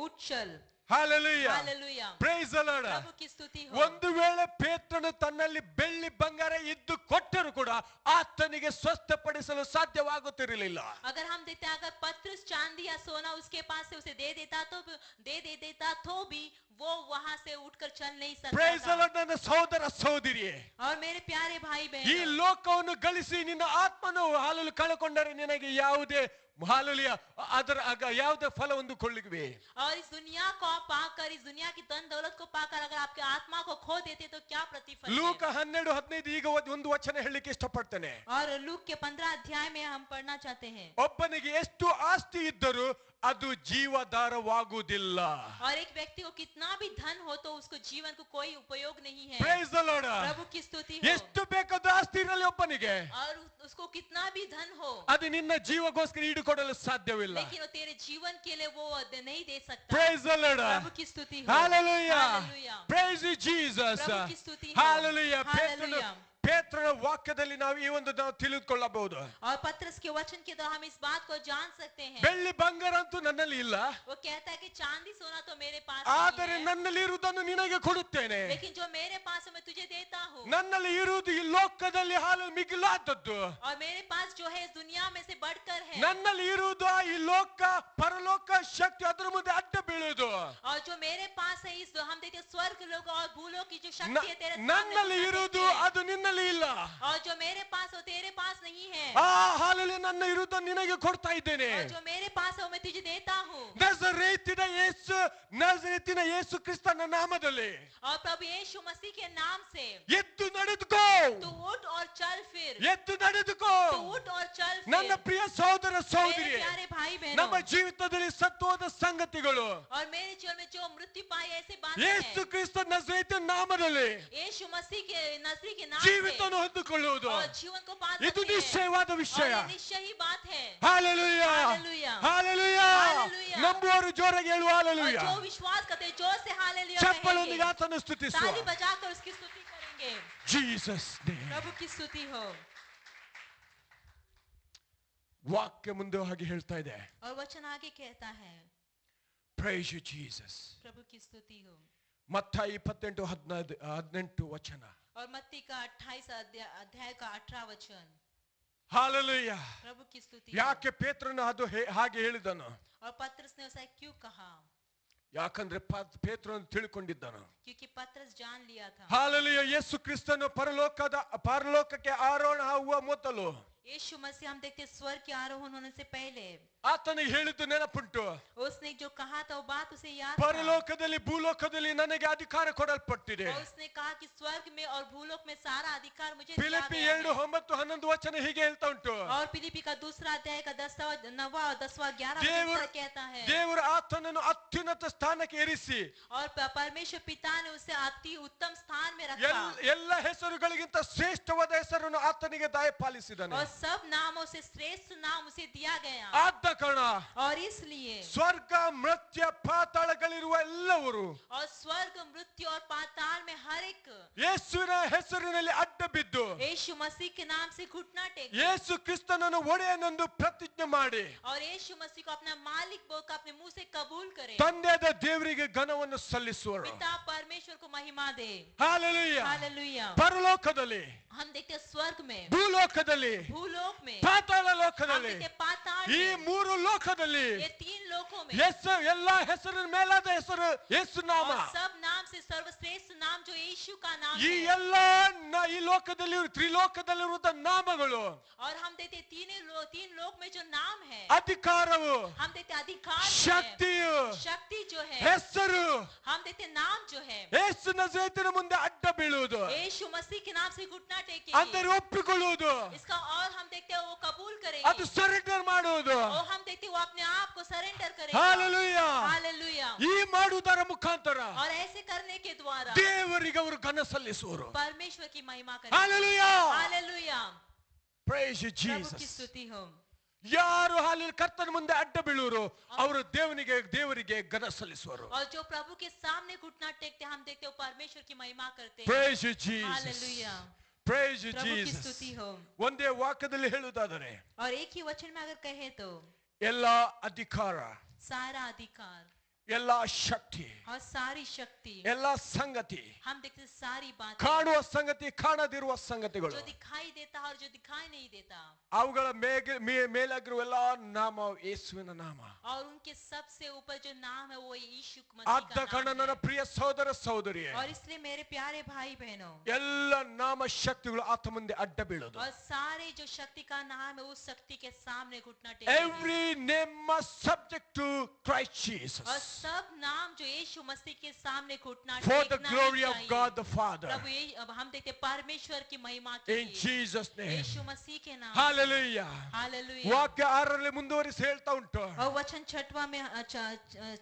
उठ चल. Hallelujah. Hallelujah. Praise the Lord. प्रभु की स्तुति हो. ಒಂದು ವೇಳೆ ಪೇತ್ರನು ತನ್ನಲ್ಲಿ ಬೆಳ್ಳಿ ಬಂಗಾರ ಇದ್ದು ಕೊಟ್ಟರು ಕೂಡ ಆತನಿಗೆ ಸ್ವಸ್ಥಪಡಿಸಲು ಸಾಧ್ಯವಾಗುತ್ತಿರಲಿಲ್ಲ. अगर हम देखते हैं अगर पत्रस चांदी या सोना उसके पास से उसे दे देता तो भी वो वहां से उठकर चल नहीं Praise the सकता था. Lord. ನನ್ನ ಸಹೋದರ ಸಹೋದರಿಯೇ, और मेरे प्यारे भाई ಈ बहन, ಲೋಕವನ್ನು ಗಳಿಸಿ ನಿನ್ನ ಆತ್ಮನು ಹಾಲಲು ಕಳಕೊಂಡರೆ ನಿನಗೆ ಯಾವುದೇ ಯಾವುದೇ ಫಲ ಹೊಂದಿಕೊಳ್ಳುವೆ. और इस दुनिया को पाकर इस दुनिया की धन दौलत को पाकर अगर आपके आत्मा को खो देते तो क्या प्रतिफल है? ಲೂಕ 12:15 ಈಗ ಒಂದು ವಚನ ಹೇಳಲಿಕ್ಕೆ ಇಷ್ಟಪಡ್ತೇನೆ. और लूक के 15 अध्याय में हम पढ़ना चाहते हैं. ಒಬ್ಬನಿಗೆ ಎಷ್ಟು ಆಸ್ತಿ ಇದ್ದರೂ ಅದು ಜೀವಾಧಾರವಾಗುವುದಿಲ್ಲ. और एक व्यक्ति को कितना भी धन हो तो उसको जीवन को कोई उपयोग नहीं है. Praise the Lord. प्रभु की स्तुति हो. ಎಷ್ಟು ಬೇಕಾದ ಆಸ್ತಿ ಇರಲಿ ಒಬ್ಬನಿಗೆ, और उसको कितना भी धन हो, ಅದು ನಿನ್ನ ಜೀವಗೋಸ್ಕರ ಈಡುಕೊಡಲು ಸಾಧ್ಯವಿಲ್ಲ. लेकिन वो तेरे जीवन के लिए वो नहीं दे सकता. Praise the Lord. प्रभु की स्तुति हो. Hallelujah. Hallelujah. Praise you, Jesus. प्रभु की स्तुति हो. Hallelujah. Hallelujah. ಪೇತ್ರನ ವಾಕ್ಯದಲ್ಲಿ ನಾವು ಈ ಒಂದು ನಾವು ತಿಳಿದುಕೊಳ್ಳಬಹುದು. और पत्रस के वचन के द्वारा हम इस बात को जान सकते हैं. ಬೆಳ್ಳಿ ಬಂಗಾರ ಅಂತೂ ನನ್ನಲ್ಲಿ ಇಲ್ಲ, वो कहता है कि चांदी सोना तो मेरे पास ಆದರೆ नहीं है, ನನ್ನಲ್ಲಿ ಇರುವುದನ್ನು ನಿನಗೆ ಕೊಡುತ್ತೇನೆ. लेकिन जो मेरे पास है मैं तुझे देता हूँ. ನನ್ನಲ್ಲಿ ಇರುವುದು ಈ ಲೋಕದಲ್ಲಿ ಹಾಲು ಮಿಗಿಲಾದದ್ದು. और मेरे पास जो है इस दुनिया में से बढ़कर है. ನನ್ನಲ್ಲಿ ಇರುವುದು ಈ ಲೋಕ ಪರಲೋಕ ಶಕ್ತಿ ಅದರ ಮುಂದೆ ಅಡ್ಡ ಬೀಳುವುದು. और जो मेरे पास है इस हम देखते हैं स्वर्ग लोग और भूलों की जो शक्ति है तेरे सामने ನನ್ನಲ್ಲಿ वो ಇರುವುದು शक्ति है. ಅದು ನಿನ್ನಲ್ಲಿ ಇಲ್ಲ. और जो मेरे पास हो तेरे पास नहीं है. ಆ ಹಾಲಲ್ಲಿ ನನ್ನ ಇರುವುದನ್ನು ನಿನಗೆ ಕೊಡ್ತಾ ಇದ್ದೇನೆ. और जो मेरे पास है वो मैं तुझे देता हूँ. ನಜರೇತಿನ ಯೇಸು ಕ್ರಿಸ್ತನ ನಾಮದಲ್ಲಿ और प्रभु यीशु मसीह के नाम से ಎದ್ದು ನಡೆದುಕೋ, तू उठ और चल फिर. ಎದ್ದು ನಡೆದುಕೋ. तू उठ और चल ನನ್ನ फिर. ಪ್ರಿಯ ಸಹೋದರ मेरे ಸಹೋದರಿ, प्यारे भाई ನಮ್ಮ बहनों, ಜೀವಿತದಲ್ಲಿ ಸತ್ವವಾದ ಸಂಗತಿಗಳು और मेरे जीवन में जो मृत्यु पाई ऐसी बात ಯೇಸು है ಕ್ರಿಸ್ತ ನಜರೇತಿನ ನಾಮದಲ್ಲಿ यीशु मसीह के नजरी के नाम ಜೀವಿತವನ್ನು से ಹೊಂದಿಕೊಳ್ಳುವುದು और जीवन को पा ಇದು सकते हैं. ನಿಶ್ಚಯವಾದ और ವಿಷಯ. ये निश्चय ही बात है. Hallelujah, Hallelujah. ಹಾಲೆಲೂಯಾ. Hallelujah. ನಂಬುವವರು ಜೋರಾಗಿ ಹೇಳುವ और ಹಾಲೆಲೂಯಾ. जो ವಿಶ್ವಾಸ करते हैं जोर से हालेलुया ಚಪ್ಪಲೊಂದಿಗೆ कहेंगे. ಆತನ ಸ್ತುತಿಸುವ. ताली बजाकर उसकी स्तुति करेंगे. Jesus name. प्रभु की स्तुति हो. ವಾಕ್ಯ ಮುಂದೆ ಹಾಗೆ ಹೇಳ್ತಾ ಇದೆ. और वचन आगे कहता है. Price you Jesus. प्रभु की स्तुति हो. ಮತ್ತಾಯಿ 28:18 ವಚನ. और मत्ती का 28 अध्याय का 18 वचन. ಹಾಲೆಲೂಯಾ. प्रभु की स्तुति हो. ಯಾಕೆ ಪೇತ್ರನು ಅದು ಹಾಗೆ ಹೇಳಿದನು? और पत्रस ने उसे क्यों कहा? ಯಾಕಂದ್ರೆ ಪೇತ್ರನು ತಿಳ್ಕೊಂಡಿದ್ದನು. क्योंकि पत्रस जान लिया था. ಹಾಲೆಲೂಯಾ. ಯೇಸು ಕ್ರಿಸ್ತನು ಪರಲೋಕಕ್ಕೆ ಆರೋಹಣ ಆಗುವ ಮೊದಲು यीशु मसीह हम देखते हैं स्वर्ग के आरोहण होने से पहले ಆತನಿಗೆ ಹೇಳಿದ್ದು ನೆನಪುಂಟು. उसने जो कहा था वो बात उसे याद था। ಪರಲೋಕದಲ್ಲಿ ಭೂಲೋಕದಲ್ಲಿ ನನಗೆ ಅಧಿಕಾರ ಕೊಡಲ್ಪಟ್ಟಿದೆ. और उसने कहा कि स्वर्ग में और भूलोक में सारा अधिकार मुझे दिया ಫಿಲಿಪ್ಪಿ गया है। 2:9-11 ವಚನ ಹೀಗೆ ಹೇಳ್ತಾ ಉಂಟು. और फिलिप्पी का दूसरा अध्याय का 10वां 9वां और 10वां 11वां ದೇವರು कहता है ದೇವರು ಆತನನ್ನು ಅತ್ಯುನ್ನತ ಸ್ಥಾನಕ್ಕೆ ಏರಿಸಿ और परमेश्वर पिता ने उसे अति उत्तम स्थान में रखा ಎಲ್ಲ ಹೆಸರುಗಳಿಗಿಂತ ಶ್ರೇಷ್ಠವಾದ ಹೆಸರನ್ನು ಆತನಿಗೆ ದಯಪಾಲಿಸಿದನು. और सब नामों से श्रेष्ठ नाम उसे दिया गया। ಆದ ಕಾರಣ और इसलिए ಸ್ವರ್ಗ ಮರ್ತ್ಯ ಪಾತಾಳಗಳಿರುವ ಎಲ್ಲವರು और स्वर्ग मृत्यु और पाताल में हर एक ಯೇಸುವಿನ ಹೆಸರಿನಲ್ಲಿ ಅಡ್ಡ ಬಿದ್ದು यीशु मसीह के नाम से घुटना टेके ಯೇಸು ಕ್ರಿಸ್ತನನ್ನು ಒಡೆಯನೆಂದು ಪ್ರತಿಜ್ಞೆ ಮಾಡಿ और यीशु मसीह को अपना मालिक बोलकर अपने मुंह से कबूल करे। ತಂದೆಯಾದ ದೇವರಿಗೆ ಘನವನ್ನು ಸಲ್ಲಿಸುವರು. पिता परमेश्वर को महिमा दे। ಹಾಲೆಲೂಯಾ. हालेलुया। ಪರಲೋಕದಲ್ಲಿ हम देखते हैं स्वर्ग में, ಭೂಲೋಕದಲ್ಲಿ भूलोक में, ಪಾತಾಳ हम ಲೋಕದಲ್ಲಿ देखते हैं पाताल ಈ में, ಮೂರು ಲೋಕದಲ್ಲಿ ये तीन लोकों में ಎಲ್ಲಾ ಹೆಸರಿನ ಮೇಲಾದ ಹೆಸರು ಯೇಸು ನಾಮ. और सब नाम से सर्वश्रेष्ठ नाम जो यीशु का नाम ಈ है। ಎಲ್ಲಾ ಈ ಲೋಕದಲ್ಲಿ ತ್ರಿಲೋಕದಲ್ಲಿರುವಂತ ನಾಮಗಳು और हम देखते हैं तीन लोक में जो नाम है, ಅಧಿಕಾರವು हम देखते हैं अधिकार जो है, ಶಕ್ತಿಯು शक्ति जो है, ಹೆಸರು हम देखते हैं नाम जो है ಯೇಸು ನಜರೇತಿನ ಮುಂದೆ ಅಡ್ಡ ಬೀಳುವುದು यीशु मसीह के नाम से घुटना ಅಂದರೆ टेकेंगे ಒಪ್ಪಿಕೊಳ್ಳುವುದು इसका। और हम देखते हैं वो कबूल ಅದು करेंगे ಸರೆಂಡರ್ ಮಾಡುವುದು. और हम देखते हैं वो अपने आप को सरेंडर करेगा। ಹಾಲೆಲೂಯಾ. हालेलूया। ಈ ಮಾಡುವುದರ ಮುಖಾಂತರ और ऐसे करने के द्वारा ದೇವರಿಗೆ ಅವರು ಘನ ಸಲ್ಲಿಸುವರು. परमेश्वर की महिमा हालेलुया। करेंगे। हालेलुया। ಪ್ರೈಸ್ ಯು प्रभु की ಜೀಸಸ್. स्तुति हो। ಯಾರು ಹಾಲಿನ ಕರ್ತನ ಮುಂದೆ ಅಡ್ಡ ಬೀಳುವರು ಅವರು ದೇವರಿಗೆ ಘನ ಸಲ್ಲಿಸುವರು. और जो प्रभु के सामने घुटना टेकते हम देखते हैं परमेश्वर की महिमा करते हैं। Praise you Jesus. Hallelujah. Praise you प्रभु की ಜೀಸಸ್. स्तुति हो। ಒಂದೇ ವಾಕ್ಯದಲ್ಲಿ ಹೇಳುವುದಾದರೆ और एक ही वचन में अगर कहे तो ಎಲ್ಲಾ ಅಧಿಕಾರ, सारा अधिकार ಎಲ್ಲಾ ಶಕ್ತಿ, और सारी शक्ति, ಎಲ್ಲಾ ಸಂಗತಿ, हम देखते हैं सारी बातें ಕಾಣುವ ಸಂಗತಿ ಕಾಣದಿರುವ ಸಂಗತಿಗಳು, जो दिखाई देता है और जो दिखाई नहीं देता, ಅವುಗಳ ಮೇಲಾಗಿರುವ ಎಲ್ಲಾ ನಾಮ ಯೇಸುವಿನ ನಾಮ. और उनके सबसे ऊपर जो नाम है वो यीशु ಆದ मसीह का ಕಾರಣ नाम ನನ್ನ है। ಪ್ರಿಯ ಸಹೋದರ ಸಹೋದರಿಯೇ, और इसलिए मेरे प्यारे भाई बहनों, ಎಲ್ಲ ನಾಮ ಶಕ್ತಿಗಳು ಆತ ಮುಂದೆ ಅಡ್ಡ ಬೀಳೋದು. और सारे जो शक्ति का नाम है उस शक्ति के सामने घुटना टेकेंगे। Every name must subject to Christ Jesus और सब नाम जो यीशु मसीह के सामने घुटना for the टेकना glory ही of चाहिए। God the Father. प्रभु अब हम देखते हैं परमेश्वर की महिमा के In लिए Jesus name. यीशु मसीह के नाम। Hallelujah. हालेलुया। ವಾಕ್ಯ 6ರಲ್ಲಿ ಮುಂದುವರಿಸಿ ಹೇಳ್ತಾ ಉಂಟು, और वचन 6वां में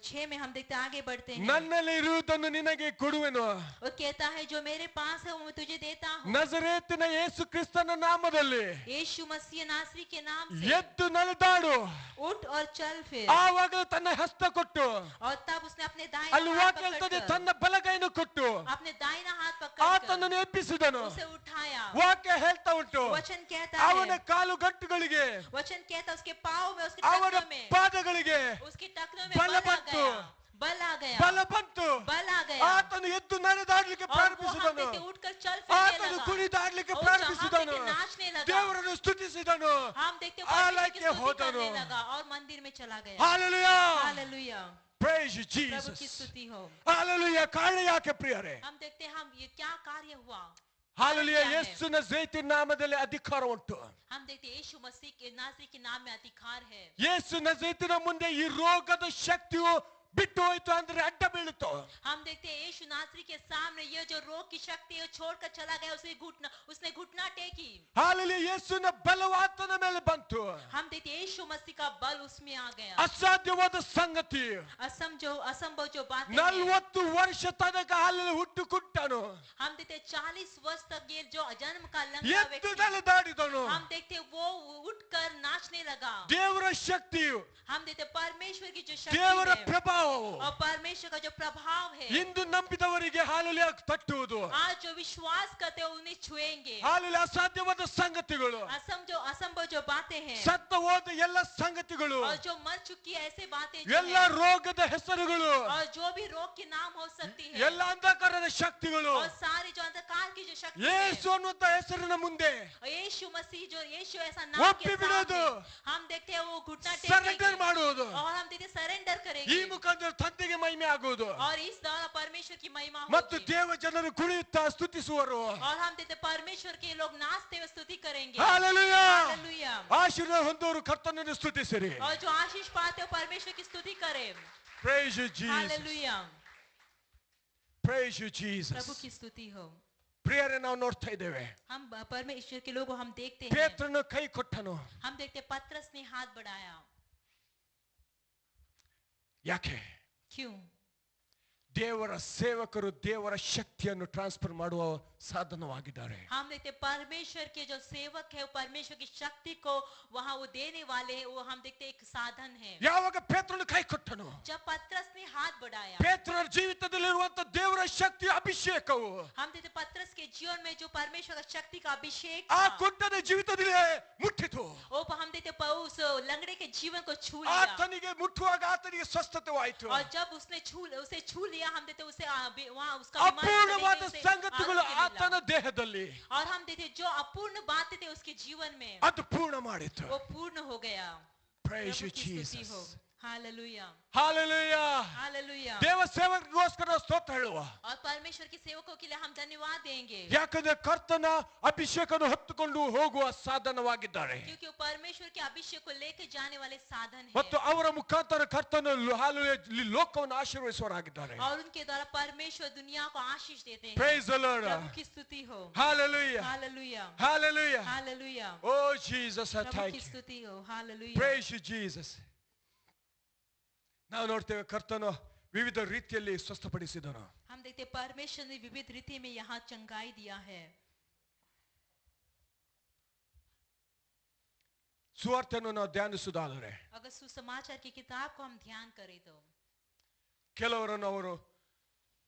6 में हम देखते हैं आगे बढ़ते हैं। ನನ್ನಲ್ಲಿ ಇರುವುದನ್ನು ನಿನಗೆ ಕೊಡುವೆನು. वो कहता है जो मेरे पास है वो मैं तुझे देता हूँ। ನಜರೇತಿನ ಯೇಸು ಕ್ರಿಸ್ತನ ನಾಮದಲ್ಲಿ यीशु मसीह नासरी के नाम से ಎದ್ದು ನಡೆದಾಡು. उठ और चल फिर। ಆವಾಗ ತನ್ನ ಹಸ್ತ ಕೊಟ್ಟು, और तब उसने अपने ಅಲ್ಲಿ दाहिना हाथ ವಾಕ್ಯ ಹೇಳ್ತದೆ पकड़कर ತನ್ನ ಬಲಗೈಯನ್ನು ಕೊಟ್ಟು अपने दाहिना हाथ पकड़कर ಆತನನ್ನು ಎಬ್ಬಿಸಿದನು. उसे उठाया। ವಾಕ್ಯ ಹೇಳ್ತಾ ಉಂಟು, वचन कहता ಅವನ है, ಕಾಲು ಗಂಟುಗಳಿಗೆ वचन कहता उसके पाँव में, उसके ಅವನ टखनों में, ಪಾದಗಳಿಗೆ उसके टखनों में बल बल आ बंतु। गया, बल आ गया, ಬಲ ಬಂತು. बल आ गया। ಆತನು ಎದ್ದು ನಡೆದಾಡ್ಲಿಕ್ಕೆ और वो हम ಪ್ರಾರಂಭಿಸಿದನು. देखते उठकर चल फिरने ಆತನು लगा। ಕುಣಿದಾಡ್ಲಿಕ್ಕೆ और ಪ್ರಾರಂಭಿಸಿದನು. हम देखते नाचने लगा। ದೇವರನ್ನು ಸ್ತುತಿಸಿದನು. हम देखते ಆಲಯಕ್ಕೆ परमेश्वर की स्तुति ಹೋದನು. करने लगा और मंदिर में चला गया। ಹಾಲೆಲೂಯಾ. हालेलुया। ಪ್ರೈಸ್ ಯು प्रभु की ಜೀಸಸ್. स्तुति हो। ಹಾಲೆಲೂಯಾ. ಕಾರಣ ಯಾಕೆ ಪ್ರಿಯರೇ? हम देखते हैं हम ये क्या कार्य हुआ। ಹಾಲೆಲೂಯಾ. क्या है? ಯೇಸುವಿನ ಜೈತಿನ ನಾಮದಲ್ಲಿ ಅಧಿಕಾರ ಉಂಟು. हम देखते हैं यीशु मसीह के नासरी के नाम में अधिकार है। ಯೇಸುವಿನ ಜೈತಿನ ಮುಂದೆ ಈ ರೋಗದ ಶಕ್ತಿಯು ಬಿಟ್ಟು ಹೋಯ್ತು ಅಂದ್ರೆ ಅಡ್ಡ ಬೀಳುತ್ತೋ. हम देखते हैं यीशु नासरी के सामने ये जो रोग की शक्ति है छोड़कर चला गया, उसने घुटना टेकी। ಹಾಲೆಲೂಯಾ. ಯೇಸುವಿನ ಬಲವಾತನ ಮೇಲೆ ಬಂತು. हम देखते हैं यीशु मसीह का बल उसमें आ गया। ಅಸಾಧ್ಯವಾದ ಸಂಗತಿ, असंभव जो बातें हैं, 40 ವರ್ಷ ತನಕ ಹಾಲೆಲೂಯಾ ಹುಟ್ಟು ಕುಟ್ಟನು. हम देखते हैं 40 वर्ष तक ये जो जन्म का लंगड़ा ಎದ್ದು व्यक्ति, ನಡೆದಾಡಿದನು. हम देखते हैं वो उठकर नाचने लगा। ದೇವರ ಶಕ್ತಿಯು, हम देखते हैं परमेश्वर की जो शक्ति ದೇವರ है ಪ್ರಭಾವವು और परमेश्वर का जो प्रभाव है, ಇಂದು ನಂಬಿದವರಿಗೆ ಹಾಲೆಲೂಯಾ ತಟ್ಟುವುದು. आज जो विश्वास करते हैं उन्हें छुएंगे। ಹಾಲೆಲೂಯಾ. ಅಸಾಧ್ಯವಾದ ಸಂಗತಿಗಳು, असंभव जो बातें हैं ಸತ್ತ ಹೋದ ಎಲ್ಲ ಸಂಗತಿಗಳು, और जो मर चुकी ऐसे बातें जो ಎಲ್ಲ हैं, ರೋಗದ ಹೆಸರುಗಳು, और जो भी रोग के नाम हो सकती है, ಎಲ್ಲ ಅಂಧಕಾರದ ಶಕ್ತಿಗಳು और सारी जो अंधकार की जो शक्ति ಯೇಸು है, ಅನ್ನುವಂತ ಹೆಸರಿನ ಮುಂದೆ यीशु मसीह जो यीशु ऐसा नाम ಒಪ್ಪಿ के ಬಿಡೋದು, सामने हम देखते हैं वो घुटना ಸರೆಂಡರ್ टेकेंगे ಮಾಡುವುದು. और हम देखते सरेंडर ಈ करेंगे। ಮುಖಾಂತರ ತಂದೆಗೆ ಮಹಿಮೆ ಮಹಿಮೆ ಆಗುವುದು और इस द्वारा परमेश्वर की महिमा ಮತ್ತು होगी ದೇವ ಜನರು ಕುಣಿಯುತ್ತಾ ಸ್ತುತಿಸುವರು. और हम देखते परमेश्वर के लोग नाचते हुए स्तुति करेंगे ಹಾಲೆಲೂಯಾ. हालेलुया ಆಶೀರ್ವಾದ ಹೊಂದೋರು ಕರ್ತನನ್ನು ಸ್ತುತಿಸಿರಿ. और जो आशीष पाते हो परमेश्वर की स्तुति करें Praise you, Jesus. Hallelujah Praise you, Prabhu Jesus. की स्तुति हो ಪ್ರಿಯರೇ, ನಾವು ನೋಡ್ತಾ ಇದ್ದೇವೆ, हम परमेश्वर के लोग हम देखते हैं ಪೇತ್ರನು ಕೈ ಕೊಟ್ಟನು. हम देखते पतरस ने हाथ बढ़ाया ಯಾಕೆ? क्यों ದೇವರ ಸೇವಕರು ದೇವರ ಶಕ್ತಿಯನ್ನು ಟ್ರಾನ್ಸ್ಫರ್ ಮಾಡುವ ಸಾಧನವಾಗಿದ್ದಾರೆ. हम देखते परमेश्वर के जो सेवक है वो परमेश्वर की शक्ति को वहां वो देने वाले हैं वो हम देखते एक साधन है ಯಾವಾಗ ಪೇತ್ರನು ಕೈ ಕೊಟ್ಟನು, जब पतरस ने हाथ बढ़ाया ಪೇತ್ರನ ಜೀವಿತದಲ್ಲಿರುವಂತ ದೇವರ ಶಕ್ತಿ ಅಭಿಷೇಕವು हम देखते पतरस के जीवन में जो परमेश्वर का शक्ति का अभिषेक ಆ था ಕುಂಟನ ಜೀವಿತದಲ್ಲಿ ಮುಟ್ಟಿತು. वो हम देखते उस लंगड़े के जीवन को छू लिया ಆತನಿಗೆ ಮುಟ್ಟುವಾಗ ಆತನಿಗೆ ಸ್ವಸ್ಥತೆವಾಯಿತು. और जब उसने उसे छू लिया हम देखते उसे वहां उसका ಅಪೂರ್ಣವಾದ ಸಂಗತಿಗಳು ಆತನ ದೇಹದಲ್ಲಿ और हम देखते जो अपूर्ण बातें थे उसके जीवन में ಅದು ಪೂರ್ಣ ಮಾಡಿತು. वो पूर्ण हो गया Praise you, प्रभु की स्तुति हो Jesus. Hallelujah hallelujah. हालेलुया ದೇವ ಸೇವಕರಿಗೋಸ್ಕರ ಸ್ತೋತ್ರ ಹೇಳುವ. और परमेश्वर के सेवकों के लिए हम धन्यवाद देंगे ಯಾಕಂದ್ರೆ ಕರ್ತನ ಅಭಿಷೇಕವನ್ನು ಹೊತ್ತುಕೊಂಡು ಹೋಗುವ ಸಾಧನವಾಗಿದ್ದಾರೆ क्योंकि वो परमेश्वर के अभिषेक को लेकर जाने वाले साधन ಮತ್ತು है ಅವರ ಮುಖಾಂತರ ಕರ್ತನ ಲೋಕವನ್ನು ಆಶೀರ್ವದಿಸುವರಾಗಿದ್ದಾರೆ. और उनके द्वारा परमेश्वर दुनिया को आशीष देते हैं Praise the Lord. प्रभु की स्तुति हो Hallelujah. Hallelujah Hallelujah. Hallelujah Oh Jesus, I Prabhu thank की you. स्तुति हो हालेलुया Praise you, Jesus. ನಾವು ನೋಡ್ತೇವೆ ಕರ್ತನು ವಿವಿಧ ರೀತಿಯಲ್ಲಿ ಸ್ವಸ್ಥಪಡಿಸಿದನು. हम देखते परमेश्वर ने विविध रीति में यहाँ चंगाई दिया है ಸುವಾರ್ತೆಯನ್ನು ನಾವು ಧ್ಯಾನಿಸುವುದಾದರೆ अगर सुसमाचार की किताब को हम ध्यान करें तो ಕೆಲವರನ್ನು ಅವರು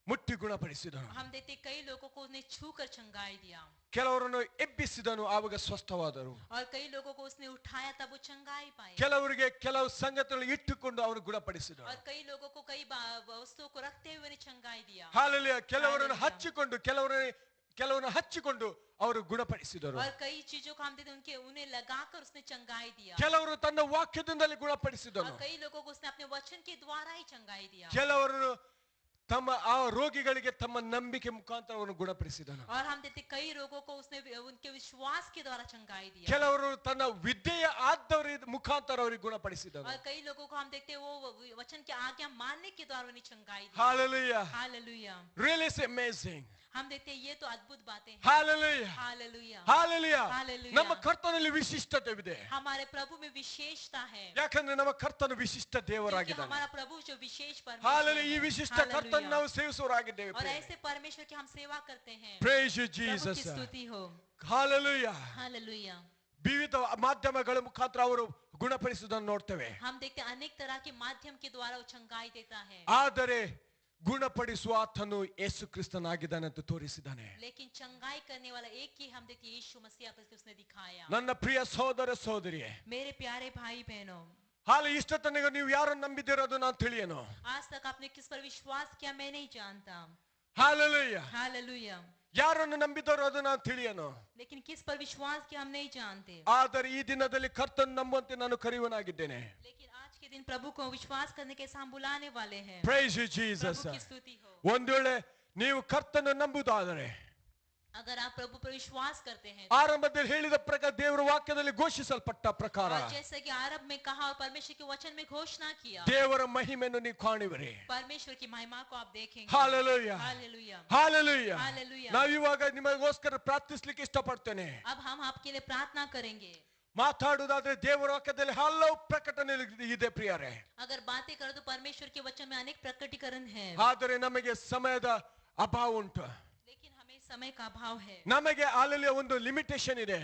ಮುಟ್ಟಿ ಗುಣಪಡಿಸಿದನು, हम देखते कई लोगों को उसने छू कर चंगाई दिया ಕೆಲವರನ್ನು ಎಬ್ಬಿಸಿದನು, ಆವಾಗ ಸ್ವಸ್ಥವಾದರು. और कई लोगों को उसने उठाया तब वो चंगाई पाए ಕೆಲವರಿಗೆ ಕೆಲವು ಸಂಗತಿಗಳು ಇಟ್ಟುಕೊಂಡು ಅವರು ಗುಣಪಡಿಸಿದರು. और कई लोगों को कई वस्तुओं को रखते हुए उन्हें चंगाई दिया ಹಾಲೆಲೂಯಾ. ಕೆಲವರನ್ನು Hallelujah. ಹಚ್ಚಿಕೊಂಡು ಕೆಲವರನ್ನು ಹಚ್ಚಿಕೊಂಡು ಅವರು ಗುಣಪಡಿಸಿದರು. और कई चीजों को हम देखते उनके उन्हें लगाकर उसने चंगाई दिया ಕೆಲವರು ತನ್ನ ವಾಕ್ಯದಿಂದಲೇ ಗುಣಪಡಿಸಿದನು. और कई लोगों को उसने अपने वचन के द्वारा ही चंगाई दिया ಕೆಲವರು ತಮ್ಮ ಆ ರೋಗಿಗಳಿಗೆ ತಮ್ಮ ನಂಬಿಕೆ ಮುಖಾಂತರ ಅವನು ಗುಣಪಡಿಸಿದನು. और हम देखते कई रोगों को उसने उनके विश्वास के द्वारा चंगाई दिया ಕೆಲವರು ತನ್ನ ವಿದ್ಯೆಯ ಆದವರ ಮುಖಾಂತರ ಅವರಿಗೆ ಗುಣಪಡಿಸಿದನು. और कई लोगों को हम देखते वो वचन की आज्ञा मानने के द्वारा उन्हें चंगाई दिया Hallelujah. Hallelujah Really it's amazing. हम देखते हैं ये तो अद्भुत बातें हैं Hallelujah. Hallelujah Hallelujah. Hallelujah. ನಮ್ಮ ಕರ್ತನಲ್ಲಿ ವಿಶಿಷ್ಟತೆ ಇದೆ. हमारे प्रभु में विशेषता है ಯಾಕಂದ್ರೆ ನಮ್ಮ ಕರ್ತನು ವಿಶಿಷ್ಟ क्योंकि ದೇವರಾಗಿದ್ದಾನೆ. हमारा प्रभु जो विशेष Hallelujah. ಈ परमेश्वर ವಿಶಿಷ್ಟ है। ಕರ್ತನ Hallelujah. ನಾವು ಸೇವಿಸುವರಾಗಿದ್ದೇವೆ. और ऐसे परमेश्वर की हम सेवा करते हैं Praise you, प्रभु Jesus. की स्तुति हो Hallelujah. हालेलुया ವಿವಿಧ ಮಾಧ್ಯಮಗಳ ಮುಖಾಂತರ ಅವರು ಗುಣಪಡಿಸುವುದನ್ನು ನೋಡ್ತೇವೆ. हम देखते हैं अनेक तरह के माध्यम के द्वारा वो चंगाई देता है ಆದರೆ ಗುಣಪಡಿಸುವ ಆತನು ಯೇಸು ಕ್ರಿಸ್ತನಾಗಿದ್ದಾನೆ ಅಂತ ತೋರಿಸಿದ್ದಾನೆ. लेकिन चंगाई करने वाला एक ही हम देखते यीशु मसीह को उसने दिखाया ನನ್ನ ಪ್ರಿಯ ಸಹೋದರ ಸಹೋದರಿಯೇ, मेरे प्यारे भाई बहनों ಹಾಲು ಇಷ್ಟ ತನಕ ನೀವು ಯಾರನ್ನು ನಂಬಿದಿರೋದು ನಾನು ತಿಳಿಯೇನು. आज तक आपने किस पर विश्वास किया मैं नहीं जानता ಹಾಲೆಲೂಯಾ. हालेलुया ಯಾರನ್ನು ನಂಬಿದರೋ ಅದು ನಾನು ತಿಳಿಯೇನು. लेकिन किस पर विश्वास किया हम नहीं जानते ಆದರೆ ಈ ದಿನದಲ್ಲಿ ಕರ್ತನ ನಂಬುವಂತೆ ನಾನು ಕರೆಯುವನಾಗಿದ್ದೇನೆ. लेकिन आज के दिन प्रभु को विश्वास करने के हम बुलाने वाले हैं Praise you, Jesus. प्रभु की स्तुति हो ಒಂದು ವೇಳೆ ನೀವು ಕರ್ತನ ನಂಬುವುದಾದರೆ अगर आप प्रभु पर विश्वास करते हैं ಆರಂಭದಲ್ಲಿ ಹೇಳಿದ ಪ್ರಕಾರ ದೇವರ ವಾಕ್ಯದಲ್ಲಿ ಘೋಷಿಸಲ್ಪಟ್ಟ ಪ್ರಕಾರ और जैसे कि आरंभ में कहा और परमेश्वर के वचन में घोषणा किया ದೇವರ ಮಹಿಮೆಯನ್ನು ನೀವು ಕಾಣುವಿರಿ. परमेश्वर की महिमा को आप देखेंगे ಹಾಲೆಲೂಯಾ. Hallelujah hallelujah. हालेलुया ನಾವು ಇವಾಗ ನಿಮಗೋಸ್ಕರ ಪ್ರಾರ್ಥಿಸ್ಲಿಕ್ಕೆ ಇಷ್ಟಪಡ್ತೇನೆ. अब हम आपके लिए प्रार्थना करेंगे ಮಾತಾಡುವುದಾದ್ರೆ ದೇವರ ವಾಕ್ಯದಲ್ಲಿ ಹಲವು ಪ್ರಕಟಣೆ ಇದೆ ಪ್ರಿಯರೇ. अगर बातें करें तो परमेश्वर के वचन में अनेक प्रकटीकरण है ಆದರೆ ನಮಗೆ ಸಮಯದ ಅಭಾವ ಉಂಟು. लेकिन हमें समय का अभाव है ನಮಗೆ ಅಲ್ಲಿ ಒಂದು ಲಿಮಿಟೇಷನ್ ಇದೆ.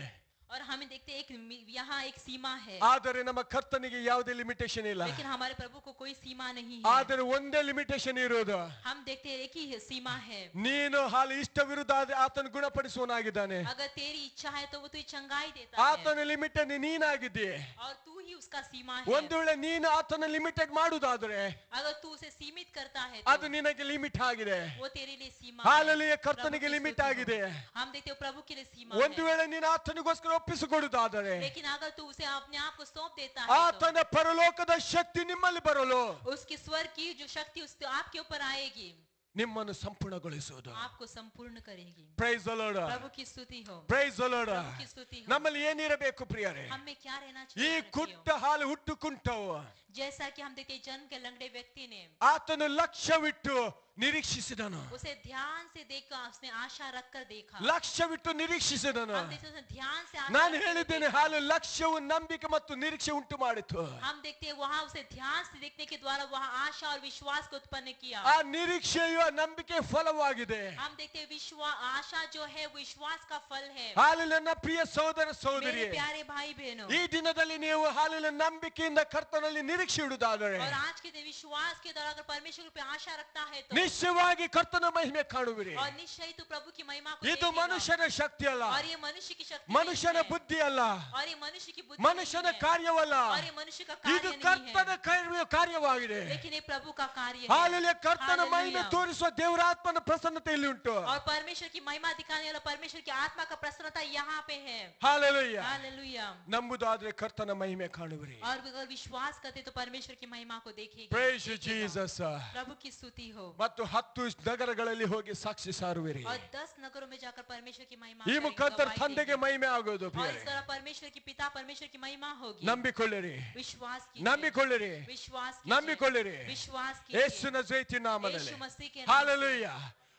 और हमें देखते एक यहाँ एक सीमा है ಆದರೆ ನಮ್ಮ ಕರ್ತನಿಗೆ ಯಾವುದೇ ಲಿಮಿಟೇಷನ್ ಇಲ್ಲ. लेकिन हमारे प्रभु को कोई सीमा नहीं है ಆದರೆ ಒಂದೇ ಲಿಮಿಟೇಷನ್ ಇರೋದು, हम देखते हैं एक ही सीमा है ನೀನು ಹಾಲು ಇಷ್ಟವಿರುವುದ ಆತನ ಗುಣಪಡಿಸುವನಾಗಿದ್ದಾನೆ. अगर तेरी इच्छा है तो वो तुझे चंगाई देता है ಆತನ ಲಿಮಿಟ್ ನೀನಾಗಿದ್ದೀಯ. और तू ही उसका सीमा है। ಒಂದು ವೇಳೆ ನೀನು ಆತನ ಲಿಮಿಟೆಡ್ ಮಾಡುವುದಾದ್ರೆ अगर तू उसे सीमित करता है ಅದು ನಿನಗೆ ಲಿಮಿಟ್ ಆಗಿದೆ. वो तेरे लिए सीमा ಹಾಲೆಲೂಯ, है। ಕರ್ತನಿಗೆ प्रभु की ಲಿಮಿಟ್ स्तुति हो। ಆಗಿದೆ. हम देखते हो प्रभु के लिए सीमा ಒಂದು है। ವೇಳೆ ನೀನು ಆತನಿಗೋಸ್ಕರ ಒಪ್ಪಿಸಿಕೊಡುವುದಾದರೆ लेकिन अगर तू उसे अपने आप को सौंप देता है तो ಆತನ ಪರಲೋಕದ ಶಕ್ತಿ ನಿಮ್ಮಲ್ಲಿ ಬರಲು उसकी स्वर की जो शक्ति उस आपके ऊपर आएगी, ನಿಮ್ಮನ್ನು ಸಂಪೂರ್ಣಗೊಳಿಸುವುದು. आपको संपूर्ण करेगी। ಪ್ರೈಸ್ ದ ಲಾರ್ಡ್, प्रभु की स्तुति हो। Price the Lord. प्रभु की स्तुति हो। ನಮ್ಮಲ್ಲಿ ಏನಿರಬೇಕು ಪ್ರಿಯರೇ? हमें क्या रहना ಈ चाहिए? ಕುಟ್ಟ ಹಾಲು ಹುಟ್ಟು ಕುಂಟವು जैसा कि हम देखते हैं जन्म के लंगड़े व्यक्ति ने ಆತನು ಲಕ್ಷ್ಯವಿಟ್ಟು ನಿರೀಕ್ಷಿಸಿದನು. उसे ध्यान से देखा, उसने आशा रखकर देखा। ಲಕ್ಷ್ಯವಿಟ್ಟು ನಿರೀಕ್ಷಿಸಿದನು. हम देखते हैं उसने ध्यान से आशा ನಾನು रखकर ಹೇಳಿದ್ದೇನೆ, देखा। ಹಾಲು ಲಕ್ಷ್ಯವು ನಂಬಿಕೆ ಮತ್ತು ನಿರೀಕ್ಷೆ ಉಂಟು ಮಾಡಿತು. हम देखते हैं वहां उसे ध्यान से देखने के द्वारा वहां आशा और विश्वास को उत्पन्न किया। ಆ ನಿರೀಕ್ಷೆಯು ಆ ನಂಬಿಕೆ ಫಲವಾಗಿದೆ. हम देखते हैं विश्वास, आशा जो है विश्वास का फल है। ಹಾಲಿನ ನನ್ನ ಪ್ರಿಯ ಸಹೋದರ मेरे ಸಹೋದರಿ, प्यारे भाई बहनों, ಈ ದಿನದಲ್ಲಿ ನೀವು ಹಾಲಿನ ನಂಬಿಕೆಯಿಂದ ಕರ್ತನಲ್ಲಿ ನಿರೀಕ್ಷೆ ಇಡುವುದಾದರೆ और आज के दिन विश्वास के द्वारा अगर परमेश्वर पे आशा रखता है तो ನಿಶ್ಚಯವಾಗಿ ಕರ್ತನ ಮಹಿಮೆ ಕಾಣುವಿರಿ. और निश्चय तो प्रभु की महिमा को ಇದು देखेगा। ಮನುಷ್ಯನ ಶಕ್ತಿ ಅಲ್ಲ, और ये मनुष्य की शक्ति ಮನುಷ್ಯನ नहीं है। ಬುದ್ಧಿ ಅಲ್ಲ, और ये मनुष्य की बुद्धि ಮನುಷ್ಯನ नहीं है। ಕಾರ್ಯವಲ್ಲ. और ये मनुष्य का ಇದು कार्य नहीं ಕರ್ತನ है, ಕಾರ್ಯವಾಗಿದೆ. लेकिन ये प्रभु का कार्य है। ಹಾಲೆಲೂಯ, ಕರ್ತನ हालेलुया। ಮಹಿಮೆ ತೋರಿಸುವ ದೇವರ ಆತ್ಮನ ಪ್ರಸನ್ನತೆ ಇಲ್ಲಿ ಉಂಟು. और परमेश्वर की महिमा दिखाने वाला परमेश्वर की आत्मा का प्रसन्नता यहाँ पे है। ಹಾಲೆಲೂಯ. हालेलुया। ನಂಬುದಾದ್ರೆ ಕರ್ತನ ಮಹಿಮೆ ಕಾಣುವಿರಿ. और अगर विश्वास करते तो परमेश्वर की महिमा को देखेंगे। ಪ್ರೈಸ್ देखेगा। ಜೀಸಸ್. प्रभु की स्तुति हो। ಮತ್ತು 10 ನಗರಗಳಲ್ಲಿ ಹೋಗಿ ಸಾಕ್ಷಿ ಸಾರುವಿರಿ. और 10 नगरों में जाकर परमेश्वर की महिमा ಈ करेंगे, ಮುಖಾಂತರ गवाही ತಂದೆಗೆ देंगे। ಮಹಿಮೆ ಆಗೋದು और ಪ್ರಿಯರೇ. इस तरह परमेश्वर की पिता परमेश्वर की महिमा होगी। ನಂಬಿಕೊಳ್ಳಿರಿ, विश्वास की ನಂಬಿಕೊಳ್ಳಿರಿ, विश्वास ನಂಬಿಕೊಳ್ಳಿರಿ. विश्वास की ಯೇಸು ನಜರೇತಿನ ನಾಮದಲ್ಲಿ. यीशु मसीह के नाम ಹಾಲೆಲೂಯ,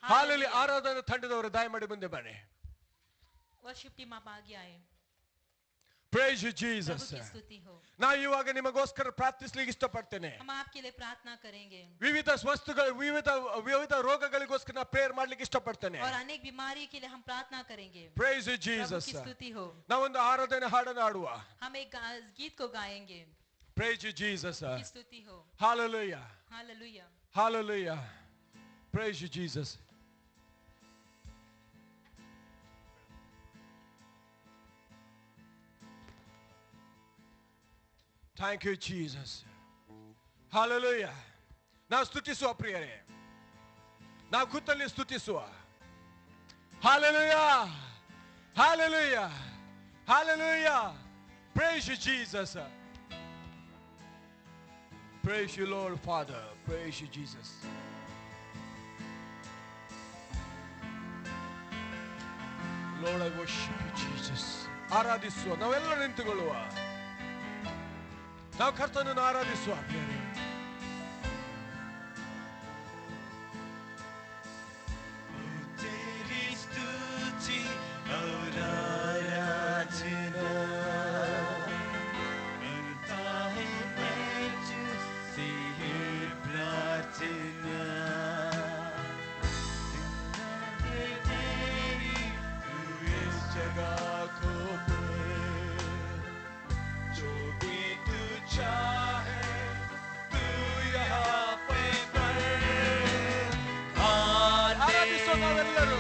ಹಾಲೆಲೂಯ. ಆರಾಧನಾ ತಂಡದವರು ದಯಮಾಡಿ ಮುಂದೆ ಬನ್ನಿ. वर्शिप टीम आप आगे आए। ಪ್ರೈಸ್ प्रभु ಜೀಸಸ್. की स्तुति हो। ನಾವು ಇವಾಗ ನಿಮಗೋಸ್ಕರ ಪ್ರಾರ್ಥಿಸಲಿಕ್ಕೆ ಇಷ್ಟಪಡ್ತೇನೆ. हम आपके लिए प्रार्थना करेंगे ವಿವಿಧ ವಸ್ತುಗಳು, ವಿವಿಧ ರೋಗಗಳಿಗೋಸ್ಕರ ನಾವು ಪ್ರೇಯರ್ ಮಾಡ್ಲಿಕ್ಕೆ ಇಷ್ಟಪಡ್ತೇನೆ. और अनेक बीमारी के लिए हम प्रार्थना करेंगे। ಪ್ರೈಸ್ प्रभु ಜೀಸಸ್. की स्तुति हो। ನಾವೊಂದು ಆರಾಧನೆ ಹಾಡನ್ನು ಹಾಡುವ. हम एक गीत को गाएंगे। Praise Jesus. की स्तुति हो। Hallelujah, hallelujah. Hallelujah. Praise Jesus. Thank you Jesus. Hallelujah. ನಾವು ಸ್ತುತಿಸುವ ಪ್ರಿಯರೇ, ನಾವು ಕೂತಲ್ಲಿ ಸ್ತುತಿಸುವ. Hallelujah, hallelujah, hallelujah. Praise you, Jesus. Praise you, Lord Father. Praise you, Jesus. Lord, I worship you, Jesus. ಆರಾಧಿಸುವ, ನಾವೆಲ್ಲರೂ ನಿಂತುಕೊಳ್ಳುವ. ನಾವು ಕರ್ತನನ್ನು ಆರಾಧಿಸುವ ಪ್ರಿಯರೇ. तेरी स्तुति और आराधना करता है मैं तुझसे प्रार्थना। तेरी तू इस जगह को जो भी तू चाहे तू यहाँ पे कर. ಆರಾಧಿಸೋ ನಾವೆಲ್ಲರೂ.